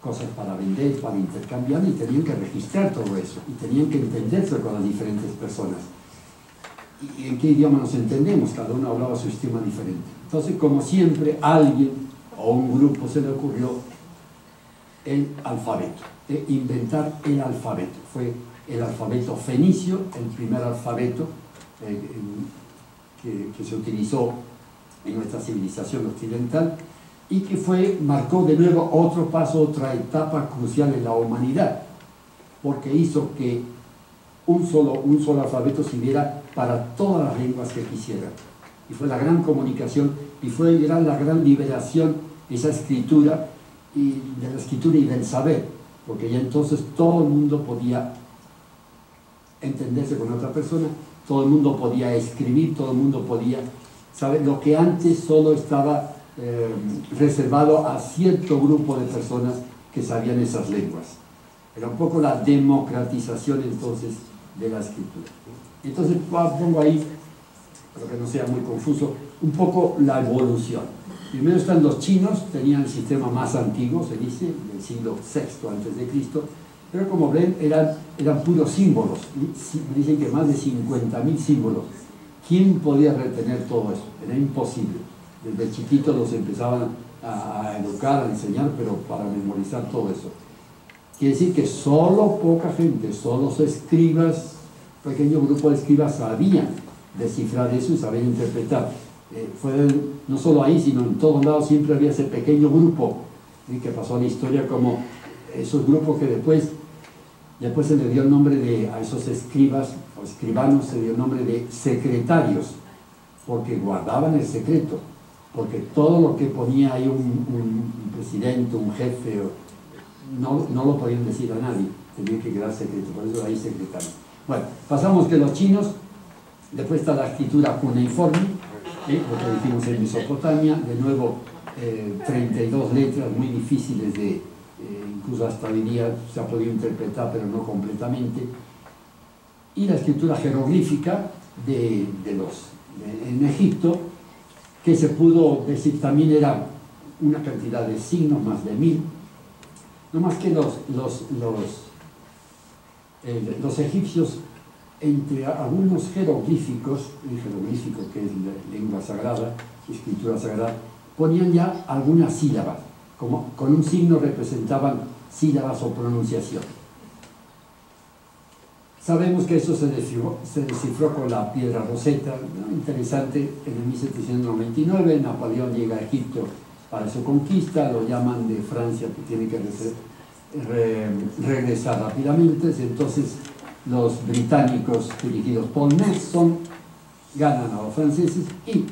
cosas para vender, para intercambiar, y tenían que registrar todo eso, y tenían que entenderse con las diferentes personas. ¿Y en qué idioma nos entendemos? Cada uno hablaba su idioma diferente. Entonces, como siempre, a alguien o un grupo se le ocurrió el alfabeto, inventar el alfabeto. Fue el alfabeto fenicio, el primer alfabeto que se utilizó en nuestra civilización occidental, y que marcó de nuevo otro paso, otra etapa crucial en la humanidad, porque hizo que un solo alfabeto sirviera para todas las lenguas que quisieran. Y fue la gran comunicación, y fue la gran liberación, esa escritura, y de la escritura y del saber, porque ya entonces todo el mundo podía entenderse con otra persona, todo el mundo podía escribir, todo el mundo podía saber lo que antes solo estaba reservado a cierto grupo de personas que sabían esas lenguas. Era un poco la democratización entonces de la escritura. Entonces pongo ahí, para que no sea muy confuso, un poco la evolución. Primero están los chinos, tenían el sistema más antiguo, se dice, del siglo VI a.C., pero como ven, eran puros símbolos. Me dicen que más de 50.000 símbolos. ¿Quién podía retener todo eso? Era imposible. Desde chiquitos los empezaban a educar, a enseñar, pero para memorizar todo eso. Quiere decir que solo poca gente, solo los escribas, pequeño grupo de escribas sabían descifrar eso y sabían interpretar. No solo ahí, sino en todos lados siempre había ese pequeño grupo que pasó a la historia como esos grupos que después se le dio el nombre a esos escribas o escribanos, se dio el nombre de secretarios, porque guardaban el secreto, porque todo lo que ponía ahí un presidente, un jefe, no lo podían decir a nadie, tenía que quedar secreto, por eso ahí secretario. Bueno, pasamos que los chinos, después está la escritura cuneiforme, lo que dijimos en Mesopotamia, de nuevo 32 letras muy difíciles incluso hasta hoy día se ha podido interpretar, pero no completamente, y la escritura jeroglífica en Egipto, que se pudo decir también era una cantidad de signos, más de 1000, no más que los egipcios, entre algunos jeroglíficos, el jeroglífico que es lengua sagrada, escritura sagrada, ponían ya algunas sílabas, como con un signo representaban sílabas o pronunciación. Sabemos que eso se descifró con la piedra Rosetta, ¿no? Interesante, en el 1799 Napoleón llega a Egipto para su conquista, lo llaman de Francia, que tiene que regresar rápidamente. Entonces los británicos, dirigidos por Nelson, ganan a los franceses, y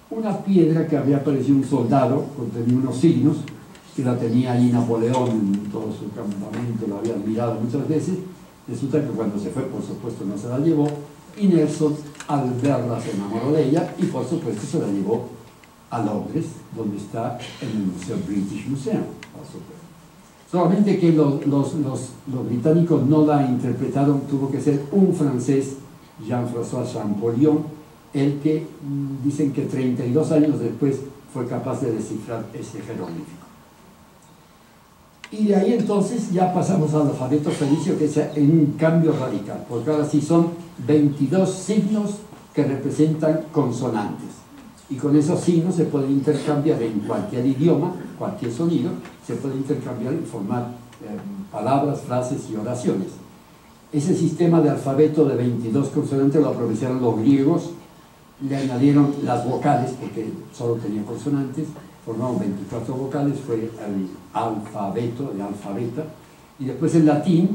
una piedra que había aparecido un soldado, contenía unos signos, que la tenía allí Napoleón en todo su campamento, lo había admirado muchas veces. Resulta que cuando se fue, por supuesto, no se la llevó, y Nelson, al verla, se enamoró de ella, y por supuesto se la llevó a Londres, donde está en el Museo British Museum, por supuesto. Solamente que los británicos no la interpretaron, tuvo que ser un francés, Jean-François Champollion, el que dicen que 32 años después fue capaz de descifrar ese jeroglífico. Y de ahí entonces ya pasamos al alfabeto fenicio, que es un cambio radical, porque ahora sí son 22 signos que representan consonantes. Y con esos signos se pueden intercambiar en cualquier idioma, cualquier sonido, se puede intercambiar y formar palabras, frases y oraciones. Ese sistema de alfabeto de 22 consonantes lo aprovecharon los griegos, le añadieron las vocales, porque solo tenía consonantes, formaron 24 vocales, fue el alfabeto, de alfabeta, y después en latín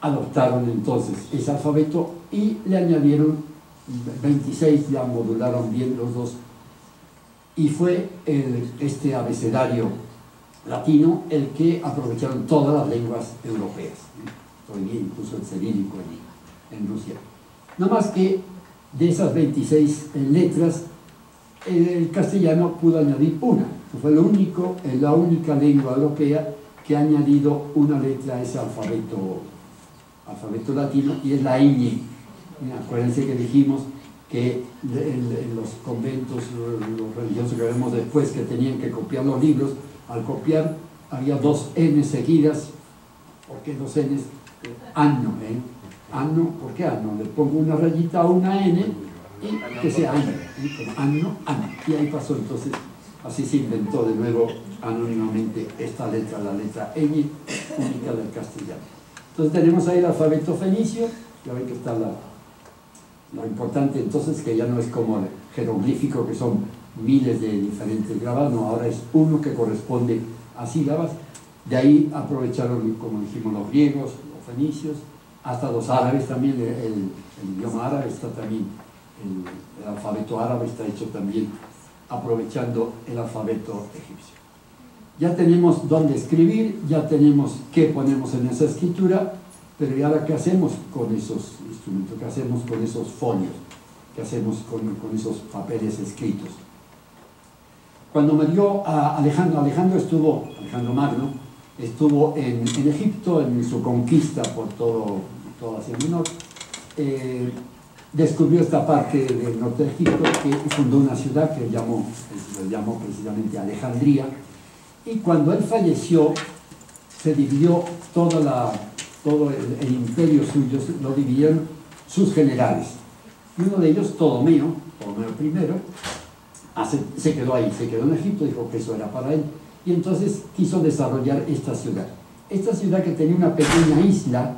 adoptaron entonces ese alfabeto y le añadieron 26, ya modularon bien los dos, y fue este abecedario latino el que aprovecharon todas las lenguas europeas, hoy día incluso el cirílico en Rusia. No más que de esas 26 letras, el castellano pudo añadir una, que fue la única lengua europea que ha añadido una letra a ese alfabeto latino, y es la ñ. Acuérdense que dijimos que en los conventos, los religiosos que vemos después, que tenían que copiar los libros, al copiar había dos N seguidas. ¿Por qué dos Ns? Anno, Anno, ¿por qué anno? Le pongo una rayita a una N y que sea año, anno, anno. Y ahí pasó entonces, así se inventó de nuevo anónimamente esta letra, la letra ñ, única del castellano. Entonces tenemos ahí el alfabeto fenicio, ya ven que está lo importante entonces, que ya no es como el jeroglífico, que son miles de diferentes grabados, no, ahora es uno que corresponde a sílabas. De ahí aprovecharon, como dijimos, los griegos, los fenicios, hasta los árabes también, el idioma árabe está también, el alfabeto árabe está hecho también aprovechando el alfabeto egipcio. Ya tenemos dónde escribir, ya tenemos qué ponemos en esa escritura, pero ¿y ahora qué hacemos con esos instrumentos? ¿Qué hacemos con esos folios? ¿Qué hacemos con esos papeles escritos? Cuando murió Alejandro Magno, estuvo en Egipto, en su conquista por toda Asia Menor, descubrió esta parte del norte de Egipto, que fundó una ciudad que llamó precisamente Alejandría, y cuando él falleció, se dividió todo el imperio suyo, lo dividieron sus generales, y uno de ellos, Ptolomeo I, se quedó ahí, se quedó en Egipto, dijo que eso era para él, y entonces quiso desarrollar esta ciudad que tenía una pequeña isla,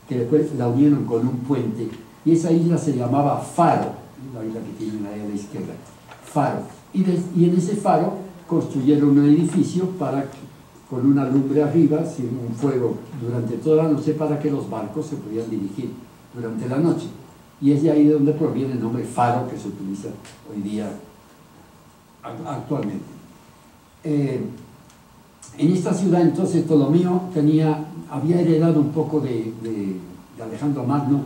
que después la unieron con un puente, y esa isla se llamaba Faro, la isla que tienen ahí a la izquierda, Faro, y en ese faro construyeron un edificio con una lumbre arriba, sin un fuego durante toda la noche, para que los barcos se pudieran dirigir durante la noche, y es de ahí de donde proviene el nombre Faro, que se utiliza hoy día actualmente. En esta ciudad entonces Ptolomeo había heredado un poco de Alejandro Magno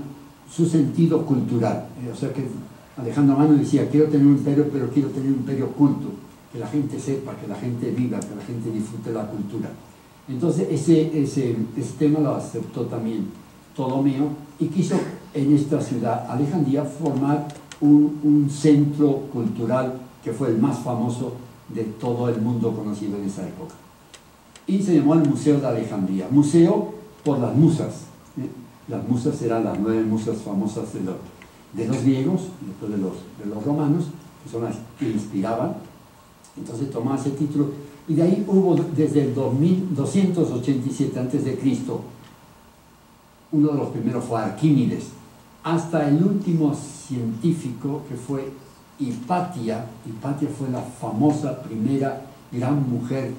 su sentido cultural, o sea que Alejandro Magno decía: quiero tener un imperio, pero quiero tener un imperio culto, que la gente sepa, que la gente viva, que la gente disfrute la cultura. Entonces ese tema lo aceptó también Ptolomeo, y quiso en esta ciudad, Alejandría, formar un centro cultural que fue el más famoso de todo el mundo conocido en esa época. Y se llamó el Museo de Alejandría. Museo por las musas. Las musas eran las 9 musas famosas de los griegos, después de los romanos, que son las que inspiraban. Entonces tomó ese título, y de ahí hubo desde el 287 a.C., uno de los primeros fue Arquímedes, hasta el último científico, que fue Hipatia. Hipatia fue la famosa primera gran mujer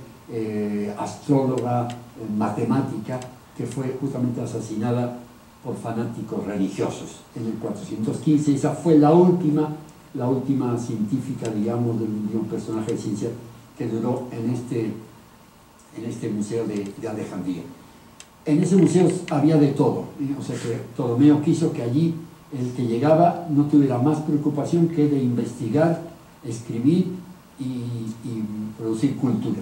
astróloga, matemática, que fue justamente asesinada por fanáticos religiosos en el 415. Esa fue la última científica, digamos, de un personaje de ciencia que duró en este museo de Alejandría. En ese museo había de todo, o sea que Ptolomeo quiso que allí el que llegaba no tuviera más preocupación que de investigar, escribir y producir cultura.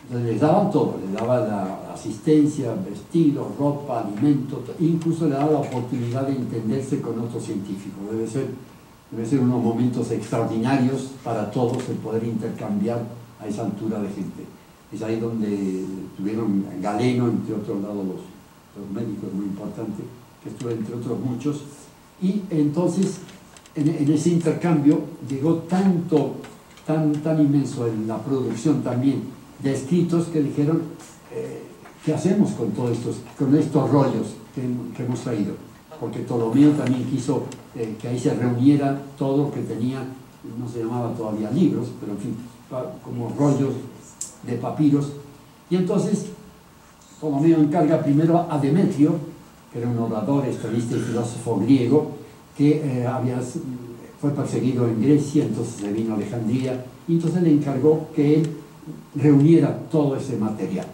Entonces les daban todo, les daban la asistencia, vestido, ropa, alimento, incluso le daban la oportunidad de entenderse con otros científicos. Debe ser unos momentos extraordinarios para todos el poder intercambiar a esa altura de gente. Es ahí donde tuvieron Galeno, entre otros lados los médicos muy importantes, que estuvo entre otros muchos, y entonces en ese intercambio llegó tan inmenso en la producción también de escritos que dijeron, ¿qué hacemos con todos estos rollos que hemos traído? Porque Ptolomeo también quiso que ahí se reuniera todo lo que tenía, no se llamaba todavía libros, pero en fin, como rollos de papiros. Y entonces Ptolomeo encarga primero a Demetrio, que era un orador, estadista y filósofo griego, que fue perseguido en Grecia, entonces se vino a Alejandría, y entonces le encargó que él reuniera todo ese material.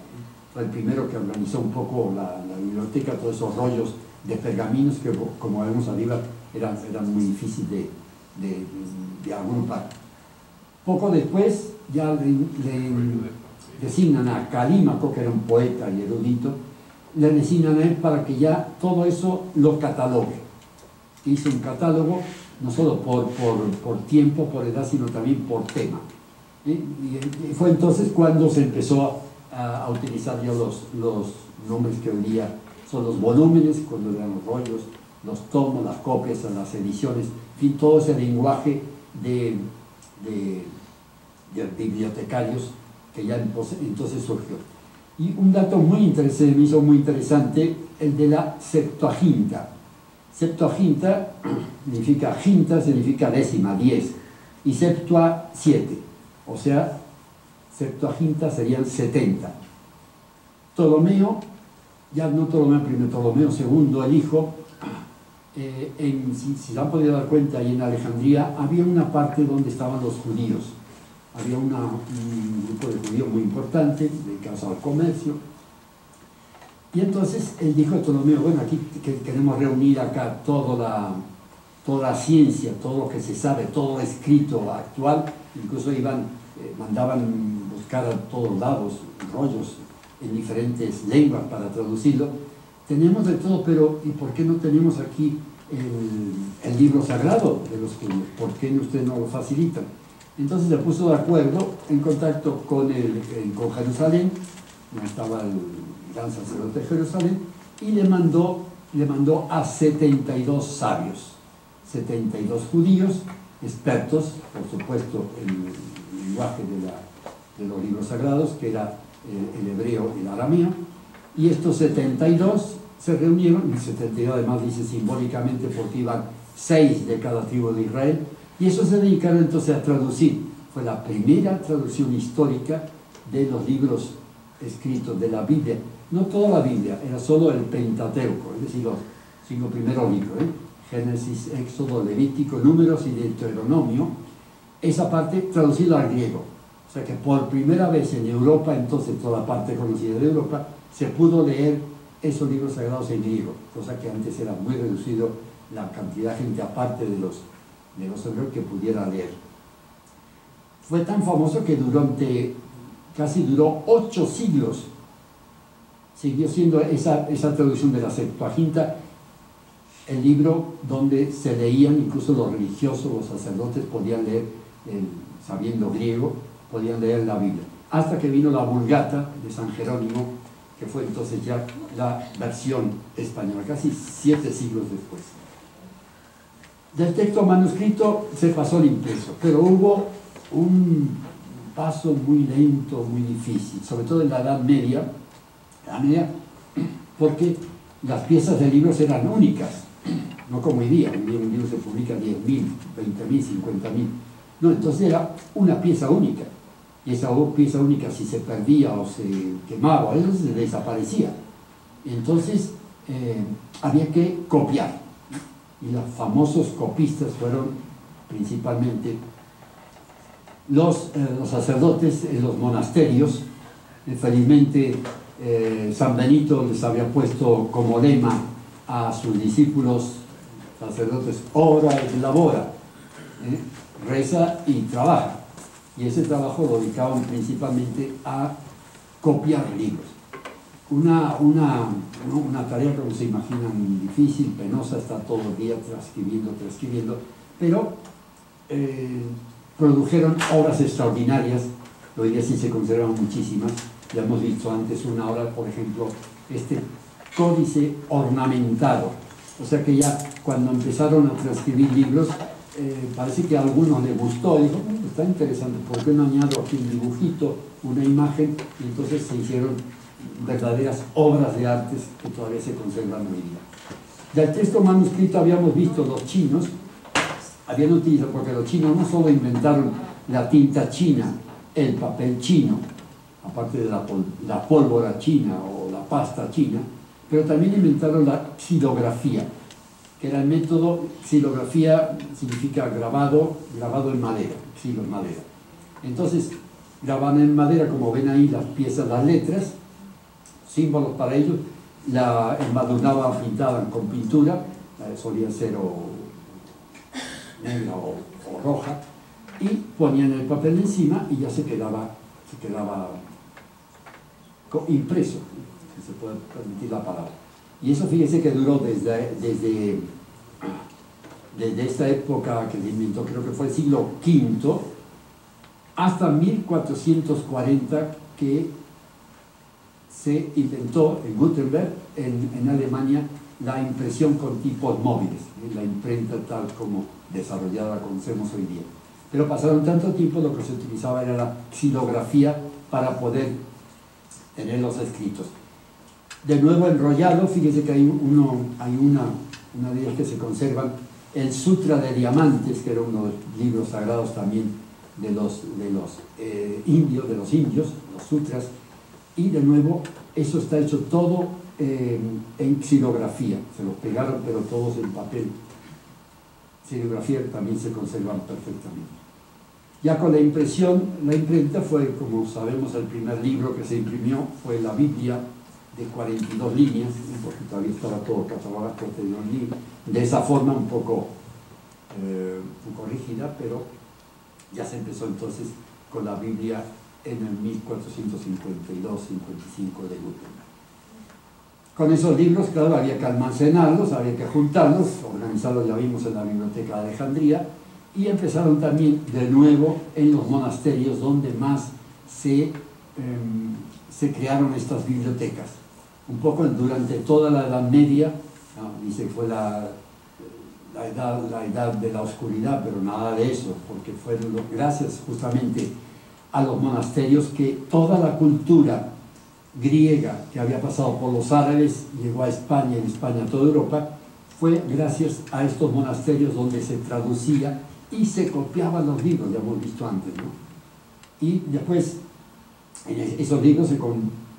Fue el primero que organizó un poco la biblioteca, todos esos rollos de pergaminos que, como vemos arriba, eran muy difíciles de agrupar. Poco después ya le designan a Calímaco, que era un poeta y erudito, le designan a él para que ya todo eso lo catalogue. Hizo un catálogo no solo por tiempo, por edad, sino también por tema. Y fue entonces cuando se empezó a utilizar ya los nombres que hoy día son los volúmenes, cuando eran los rollos, los tomos, las copias, las ediciones, en fin, todo ese lenguaje de bibliotecarios que ya entonces surgió. Y un dato muy interesante, me hizo muy interesante, el de la Septuaginta. Septuaginta significa décima, 10, y septua, 7. O sea, Septuaginta serían 70. Ptolomeo, ya no Ptolomeo I, Ptolomeo II, el hijo, si se han podido dar cuenta, ahí en Alejandría había una parte donde estaban los judíos. Había un grupo de judíos muy importante, dedicados al comercio. Y entonces él dijo a Ptolomeo, bueno, aquí queremos reunir acá toda la ciencia, todo lo que se sabe, todo escrito actual, incluso mandaban buscar a todos lados rollos en diferentes lenguas para traducirlo. Tenemos de todo, pero ¿y por qué no tenemos aquí el libro sagrado de los judíos? ¿Por qué ustedes no lo facilitan? Entonces se puso de acuerdo, en contacto con Jerusalén, donde estaba el gran sacerdote de Jerusalén, y le mandó a 72 sabios, 72 judíos, expertos, por supuesto, en el lenguaje de los libros sagrados, que era el hebreo y el arameo, y estos 72 se reunieron, y 72 además dice simbólicamente porque iban 6 de cada tribu de Israel, y eso se dedicaron entonces a traducir. Fue la primera traducción histórica de los libros escritos de la Biblia. No toda la Biblia, era solo el Pentateuco, es decir, los 5 primeros libros, Génesis, Éxodo, Levítico, Números y Deuteronomio. Esa parte traducida al griego. O sea que por primera vez en Europa, entonces toda la parte conocida de Europa, se pudo leer esos libros sagrados en griego, cosa que antes era muy reducido la cantidad de gente aparte de los hebreos que pudiera leer. Fue tan famoso que casi duró 8 siglos. Siguió siendo esa traducción de la Septuaginta el libro donde se leían, incluso los religiosos, los sacerdotes podían leer, sabiendo griego, podían leer la Biblia. Hasta que vino la Vulgata de San Jerónimo, que fue entonces ya la versión española, casi 7 siglos después. Del texto manuscrito se pasó al impreso, pero hubo un paso muy lento, muy difícil, sobre todo en la Edad Media, porque las piezas de libros eran únicas, no como hoy día un libro se publica 10.000, 20.000, 50.000. No, entonces era una pieza única, y esa pieza única, si se perdía o se quemaba, eso se desaparecía. Entonces había que copiar, y los famosos copistas fueron principalmente los sacerdotes en los monasterios. Felizmente San Benito les había puesto como lema a sus discípulos sacerdotes: ora et labora, reza y trabaja. Y ese trabajo lo dedicaban principalmente a copiar libros. Una tarea que no se imaginan difícil, penosa, está todo el día transcribiendo, pero produjeron obras extraordinarias. Hoy día sí se conservan muchísimas. Ya hemos visto antes una obra, por ejemplo, este códice ornamentado. O sea que ya cuando empezaron a transcribir libros, parece que a algunos les gustó, y dijo, está interesante, ¿por qué no añado aquí un dibujito, una imagen? Y entonces se hicieron verdaderas obras de artes que todavía se conservan hoy día. Del texto manuscrito habíamos visto los chinos, habían utilizado, porque los chinos no solo inventaron la tinta china, el papel chino, aparte de la pólvora china o la pasta china, pero también inventaron la xilografía, que era el método. Xilografía significa grabado en madera, xilo en madera. Entonces, grababan en madera, como ven ahí, las piezas, las letras, símbolos para ellos, la embadurnaban, pintaban con pintura, solía ser o negra o roja, y ponían el papel encima y ya se quedaba impreso, si se puede permitir la palabra. Y eso, fíjese que duró desde esta época que se inventó, creo que fue el siglo V, hasta 1440, que se inventó en Gutenberg, en Alemania, la impresión con tipos móviles, la imprenta tal como desarrollada la conocemos hoy día. Pero pasaron tanto tiempo, lo que se utilizaba era la xilografía para poder tener los escritos. De nuevo enrollado, fíjese que hay una de ellas que se conservan, el Sutra de Diamantes, que era uno de los libros sagrados también de los indios, los sutras, y de nuevo eso está hecho todo en xilografía, se los pegaron pero todos en papel. Xilografía también se conservan perfectamente. Ya con la impresión, la imprenta fue, como sabemos, el primer libro que se imprimió fue la Biblia de 42 líneas, porque todavía estaba todo catalogado por 42 líneas, de esa forma un poco rígida, pero ya se empezó entonces con la Biblia en el 1452-55 de Gutenberg. Con esos libros, claro, había que almacenarlos, había que juntarlos, organizarlos, ya vimos, en la Biblioteca de Alejandría, y empezaron también de nuevo en los monasterios, donde más se crearon estas bibliotecas. Un poco durante toda la Edad Media, dice que fue la edad de la oscuridad, pero nada de eso, porque fue gracias justamente a los monasterios que toda la cultura griega que había pasado por los árabes llegó a España, en España a toda Europa. Fue gracias a estos monasterios donde se traducía y se copiaban los libros, ya hemos visto antes, ¿no? Y después en esos libros se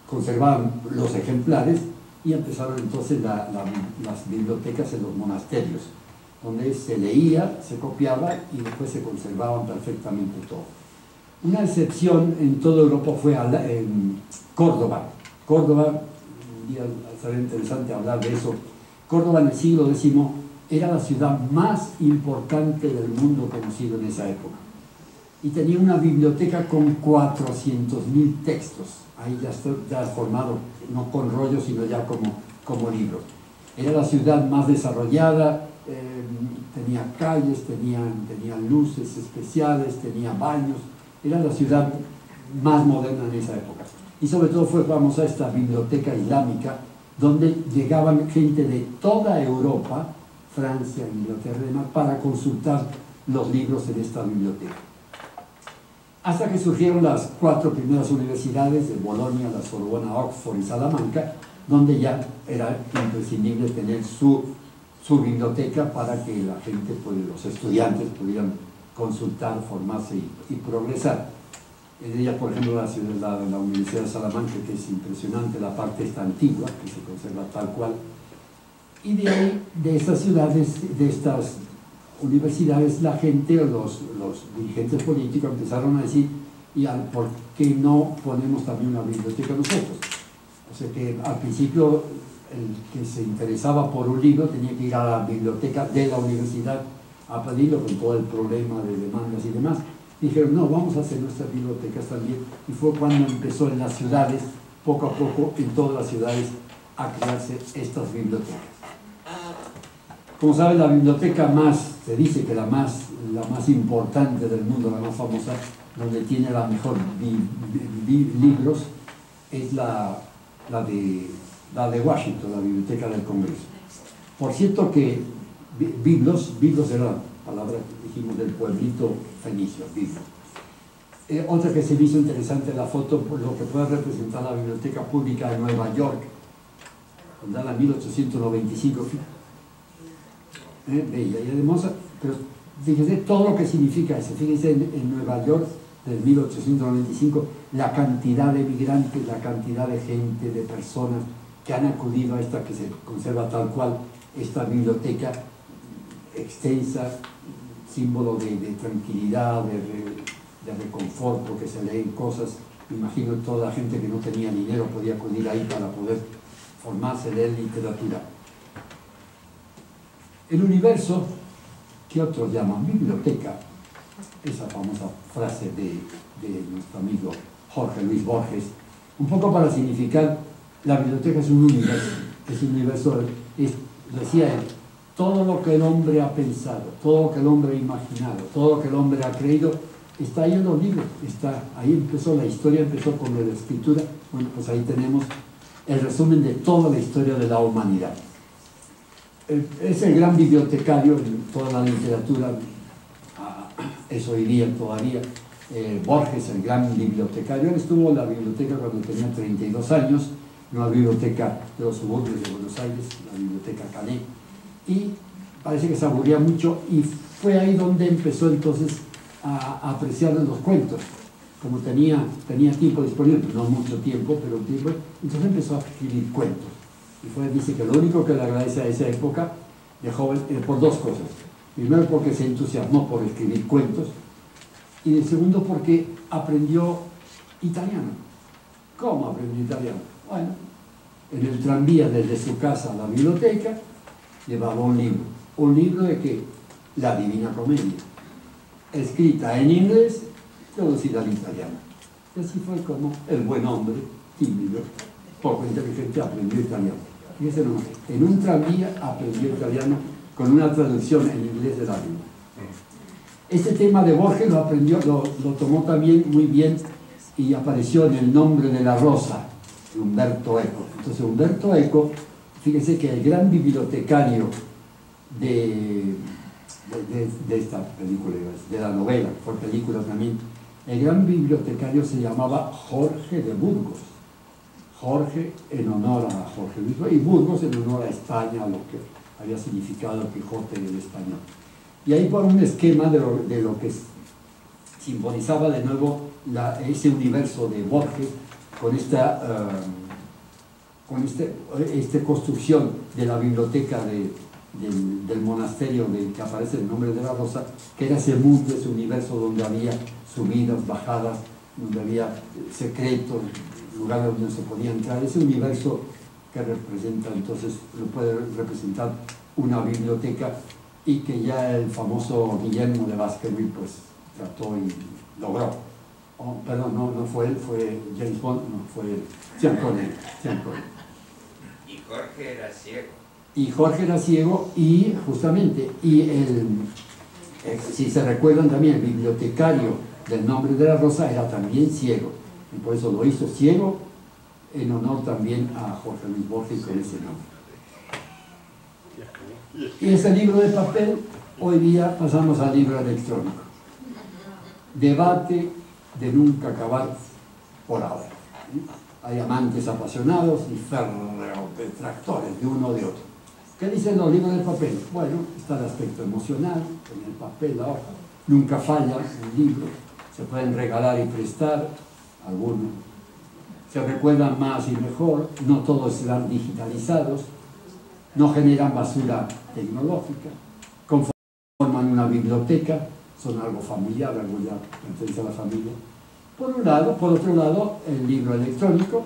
conservaban los ejemplares y empezaron entonces las bibliotecas en los monasterios, donde se leía, se copiaba y después se conservaban perfectamente todo. Una excepción en toda Europa fue en Córdoba. Córdoba, un día será interesante hablar de eso. Córdoba en el siglo X era la ciudad más importante del mundo conocido en esa época. Y tenía una biblioteca con 400.000 textos. Ahí ya formado, no con rollos, sino ya como libros. Era la ciudad más desarrollada, tenía calles, tenía luces especiales, tenía baños. Era la ciudad más moderna en esa época. Y sobre todo fue famosa esta biblioteca islámica, donde llegaban gente de toda Europa, Francia, Inglaterra y demás, para consultar los libros en esta biblioteca. Hasta que surgieron las 4 primeras universidades de Bolonia, la Sorbona, Oxford y Salamanca, donde ya era imprescindible tener su biblioteca para que la gente, pues, los estudiantes pudieran consultar, formarse y progresar. En ella, por ejemplo, la Universidad de Salamanca, que es impresionante, la parte esta antigua, que se conserva tal cual. Y de ahí, de estas ciudades, de estas universidades, la gente, los dirigentes políticos empezaron a decir, ¿por qué no ponemos también una biblioteca nosotros? O sea que al principio el que se interesaba por un libro tenía que ir a la biblioteca de la universidad a pedirlo, con todo el problema de demandas y demás. dijeron, no, vamos a hacer nuestras bibliotecas también. Y fue cuando empezó en las ciudades, poco a poco, en todas las ciudades, a crearse estas bibliotecas. Como saben, la biblioteca se dice que la más importante del mundo, la más famosa, donde tiene la mejor libros, es la de Washington, la Biblioteca del Congreso. Por cierto que biblos era la palabra que dijimos del pueblito fenicio, biblos. Otra que se me hizo interesante la foto, por lo que puede representar la Biblioteca Pública de Nueva York, fundada en 1895. Bella y hermosa, pero fíjense todo lo que significa eso. Fíjense en Nueva York del 1895 la cantidad de migrantes, la cantidad de gente, de personas que han acudido a esta, que se conserva tal cual, esta biblioteca extensa, símbolo de tranquilidad, de reconfort, porque se leen cosas. Me imagino toda la gente que no tenía dinero podía acudir ahí para poder formarse, leer literatura. El universo, que otros llaman biblioteca, esa famosa frase de nuestro amigo Jorge Luis Borges, un poco para significar, la biblioteca es un universo, decía él, todo lo que el hombre ha pensado, todo lo que el hombre ha imaginado, todo lo que el hombre ha creído, está ahí en los libros, ahí empezó la historia, empezó con la escritura. Bueno, pues ahí tenemos el resumen de toda la historia de la humanidad. Es el gran bibliotecario en toda la literatura, eso diría todavía, Borges, el gran bibliotecario. Él estuvo en la biblioteca cuando tenía 32 años, en una biblioteca de los suburbios de Buenos Aires, la biblioteca Canet, y parece que se aburría mucho, y fue ahí donde empezó entonces a apreciar los cuentos. Como tenía tiempo disponible, no mucho tiempo, pero tiempo, entonces empezó a escribir cuentos. Y dice que lo único que le agradece a esa época de joven por dos cosas. Primero, porque se entusiasmó por escribir cuentos, y de segundo, porque aprendió italiano. ¿Cómo aprendió italiano? Bueno, en el tranvía desde su casa a la biblioteca llevaba un libro de que la Divina Comedia, escrita en inglés, traducida al italiano. Y así fue como el buen hombre, tímido, poco inteligente, aprendió italiano. Fíjense nomás, en un tranvía aprendió italiano con una traducción en inglés de la Biblia. Este tema de Borges lo aprendió, lo tomó también muy bien, y apareció en El nombre de la rosa, de Umberto Eco. Entonces Umberto Eco, fíjense que el gran bibliotecario de esta película, de la novela, que fue película también, el gran bibliotecario se llamaba Jorge de Burgos. Jorge en honor a Jorge Luis, y Burgos en honor a España, lo que había significado el Quijote en el español. Y ahí por un esquema de lo que simbolizaba de nuevo ese universo de Borges, con esta construcción de la biblioteca del monasterio que aparece el nombre de la rosa, que era ese mundo, ese universo donde había subidas, bajadas, donde había secretos, lugares donde no se podía entrar, ese universo que representa, entonces lo puede representar una biblioteca, y que ya el famoso Guillermo de Baskerville pues trató y logró. Perdón, no fue él, fue James Bond, no fue Sean Connery. Y Jorge era ciego. Y Jorge era ciego, y justamente, si se recuerdan también, el bibliotecario del nombre de la rosa era también ciego, y por eso lo hizo ciego, en honor también a Jorge Luis Borges con ese nombre. Y ese libro de papel, hoy día pasamos al libro electrónico. Debate de nunca acabar por ahora. Hay amantes apasionados y férreos detractores de uno o de otro. ¿Qué dicen los libros de papel? Bueno, está el aspecto emocional, en el papel, la hoja. Nunca falla un libro, se pueden regalar y prestar, algunos. Se recuerdan más y mejor, no todos serán digitalizados, no generan basura tecnológica, conforman una biblioteca, son algo familiar, algo ya pertenece a la familia. Por un lado, por otro lado, el libro electrónico,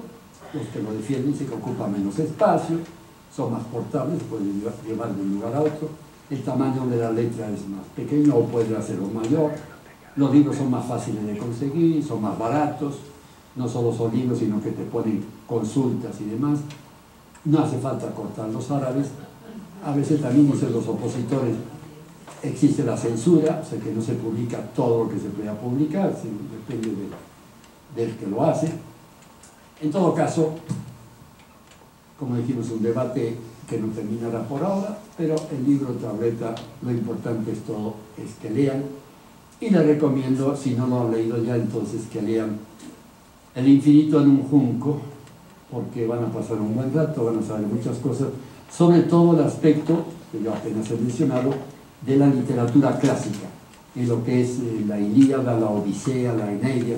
los que lo defienden, se ocupa menos espacio, son más portables, pueden llevar de un lugar a otro, el tamaño de la letra es más pequeño o puede hacerlo mayor, Los libros son más fáciles de conseguir, son más baratos, no solo son libros, sino que te ponen consultas y demás. No hace falta cortar los árabes. A veces también dicen los opositores, existe la censura, o sea que no se publica todo lo que se pueda publicar, depende del que lo hace. En todo caso, como dijimos, un debate que no terminará por ahora, pero el libro Tableta, lo importante es todo, es que lean, y les recomiendo, si no lo han leído ya, entonces que lean El infinito en un junco, porque van a pasar un buen rato, van a saber muchas cosas, sobre todo el aspecto, que yo apenas he mencionado, de la literatura clásica, en lo que es la Ilíada, la Odisea, la Eneida,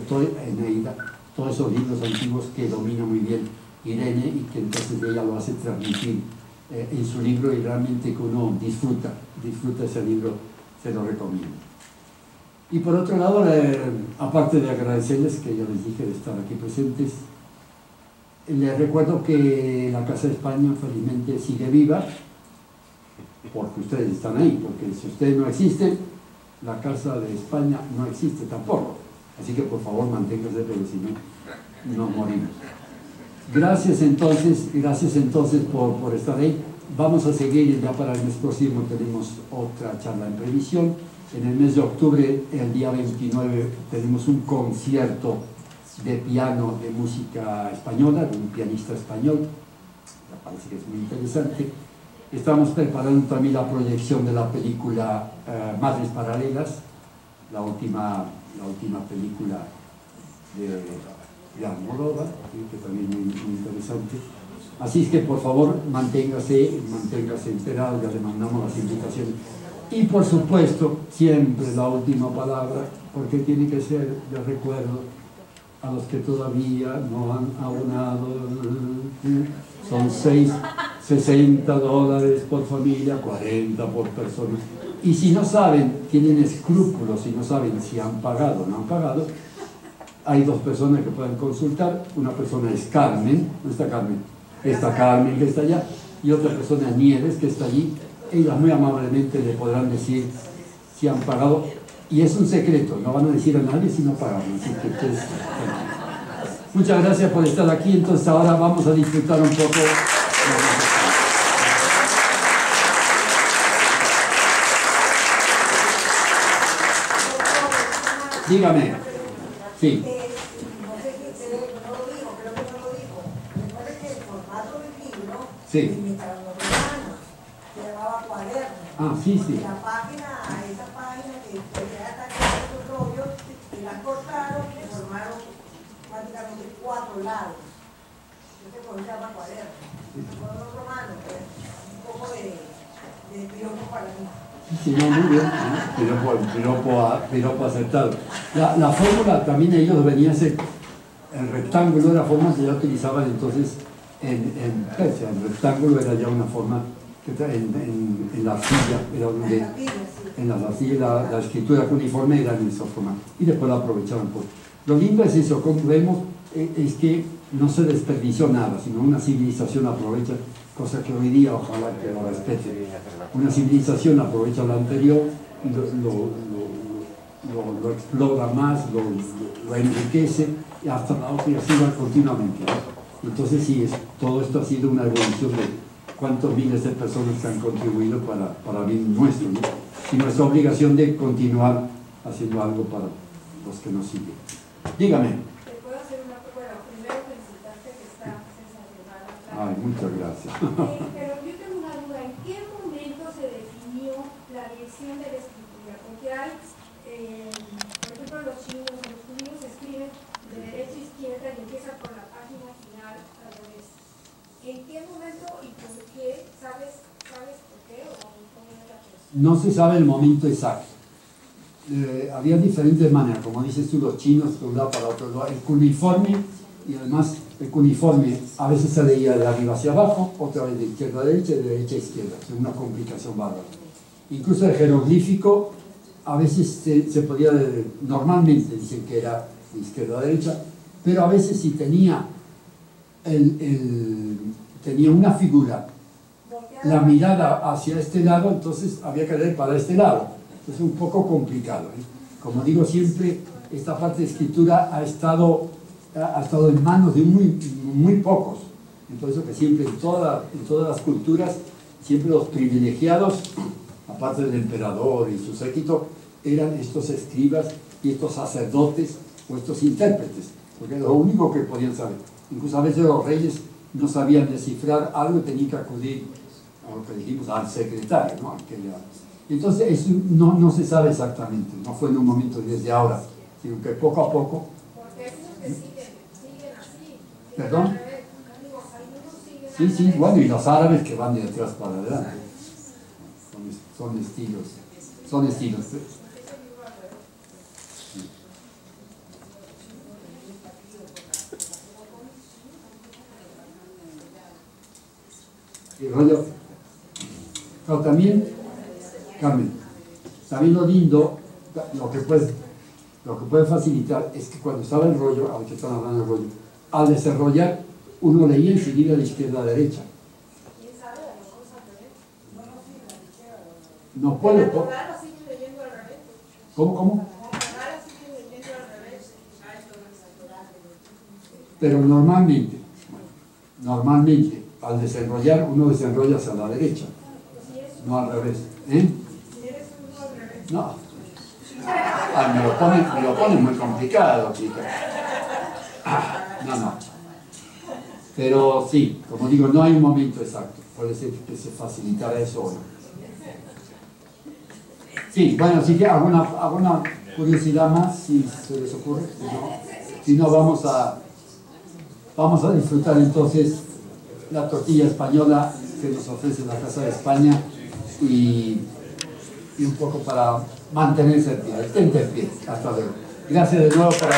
todos esos libros antiguos que domina muy bien Irene y que entonces ella lo hace transmitir en su libro, y realmente que uno disfruta ese libro, se lo recomiendo. Y por otro lado, aparte de agradecerles, que ya les dije de estar aquí presentes, les recuerdo que la Casa de España felizmente sigue viva, porque ustedes están ahí, porque si ustedes no existen, la Casa de España no existe tampoco. Así que por favor manténganse, pero si no, nos morimos. Gracias entonces por estar ahí. Vamos a seguir, ya para el mes próximo tenemos otra charla en previsión. En el mes de octubre, el día 29, tenemos un concierto de piano de música española, de un pianista español. Me parece que es muy interesante. Estamos preparando también la proyección de la película Madres Paralelas, la última película de Almodóvar, que también es muy interesante. Así es que por favor manténgase enterado, ya le mandamos las invitaciones. Y por supuesto, siempre la última palabra, porque tiene que ser de recuerdo a los que todavía no han abonado. Son $60 por familia, 40 por persona. Y si no saben, tienen escrúpulos, si no saben si han pagado o no han pagado, hay dos personas que pueden consultar. Una persona es Carmen, ¿dónde está Carmen? Está Carmen, que está allá, y otra persona es Nieves, que está allí. Ellas muy amablemente le podrán decir si han pagado, y es un secreto, no van a decir a nadie si no pagan, así que ustedes, muchas gracias por estar aquí. Entonces ahora vamos a disfrutar un poco. Dígame. Sí. Sí. Ah, sí, sí. La página, a esa página que ya está con esos rollos, y la cortaron y formaron prácticamente 4 lados. Entonces, por eso se llama cuaderno. Con los romanos, pues, un poco de triunfo para mí. Sí, no, muy bien, piropo aceptado. La fórmula también ellos venían a ser el rectángulo, era la forma que ya utilizaban entonces en Persia. El rectángulo era ya una forma que en la arcilla, era donde, en la arcilla la escritura uniforme era en esa forma, y después la aprovechaban. Lo lindo es eso, como vemos, es que no se desperdició nada, sino una civilización aprovecha, cosa que hoy día ojalá que lo respete. Una civilización aprovecha lo anterior, lo explora más, lo enriquece, y hasta la otra, y así va continuamente, ¿no? Entonces sí, todo esto ha sido una evolución de cuántos miles de personas que han contribuido para bien nuestro, ¿no? Y nuestra obligación de continuar haciendo algo para los que nos siguen. Dígame. ¿Te puedo hacer una pregunta? Bueno, primero felicitarte que está sensacional. Ay, muchas gracias. Pero yo tengo una duda, ¿en qué momento se definió la dirección de la escritura? Porque hay, por ejemplo, los chinos, los judíos escriben de derecha a izquierda y empiezan por la página final al revés. ¿En qué momento y por qué? ¿Sabes por qué o cómo es la cosa? No se sabe el momento exacto. Había diferentes maneras, como dices tú, los chinos de un lado para otro. El cuneiforme, y además el cuneiforme a veces se leía de arriba hacia abajo, otra vez de izquierda a derecha y de derecha a izquierda. Es una complicación bárbara. Incluso el jeroglífico a veces se podía, normalmente dicen que era de izquierda a derecha, pero a veces si tenía tenía una figura, la mirada hacia este lado, entonces había que leer para este lado. Es un poco complicado, ¿eh? como digo siempre, esta parte de escritura ha estado en manos de muy pocos. Entonces, que siempre en todas las culturas, siempre los privilegiados, aparte del emperador y su séquito, eran estos escribas y estos sacerdotes o estos intérpretes, porque es lo único que podían saber. Incluso a veces los reyes no sabían descifrar algo y tenían que acudir a lo que dijimos, al secretario, ¿no? Entonces, eso no se sabe exactamente, no fue en un momento desde ahora, sino que poco a poco. Porque hay unos que siguen así. ¿Perdón? Sí, bueno, y los árabes que van de atrás para adelante. Son estilos. El rollo. Pero también, Carmen, también lo lindo, lo que puede facilitar es que cuando estaba el rollo, aunque están hablando del rollo, al desarrollar, uno leía enseguida de izquierda a derecha. ¿Quién sabe? A lo mejor es al revés. No puede. Pero los siguen leyendo al revés. ¿Cómo? Ahora siguen leyendo al revés. Pero normalmente, al desenrollar, uno desenrolla hacia la derecha, no al revés. ¿Eh? Si eres uno al revés. No. Me lo pone muy complicado, chica. No. Pero sí, como digo, no hay un momento exacto. Puede ser que se facilitara eso o no. Sí, bueno, si hay alguna curiosidad más, si se les ocurre. Si no, vamos a disfrutar entonces la tortilla española que nos ofrece la Casa de España y un poco para mantenerse en pie. Estén en pie. Hasta luego. Gracias de nuevo por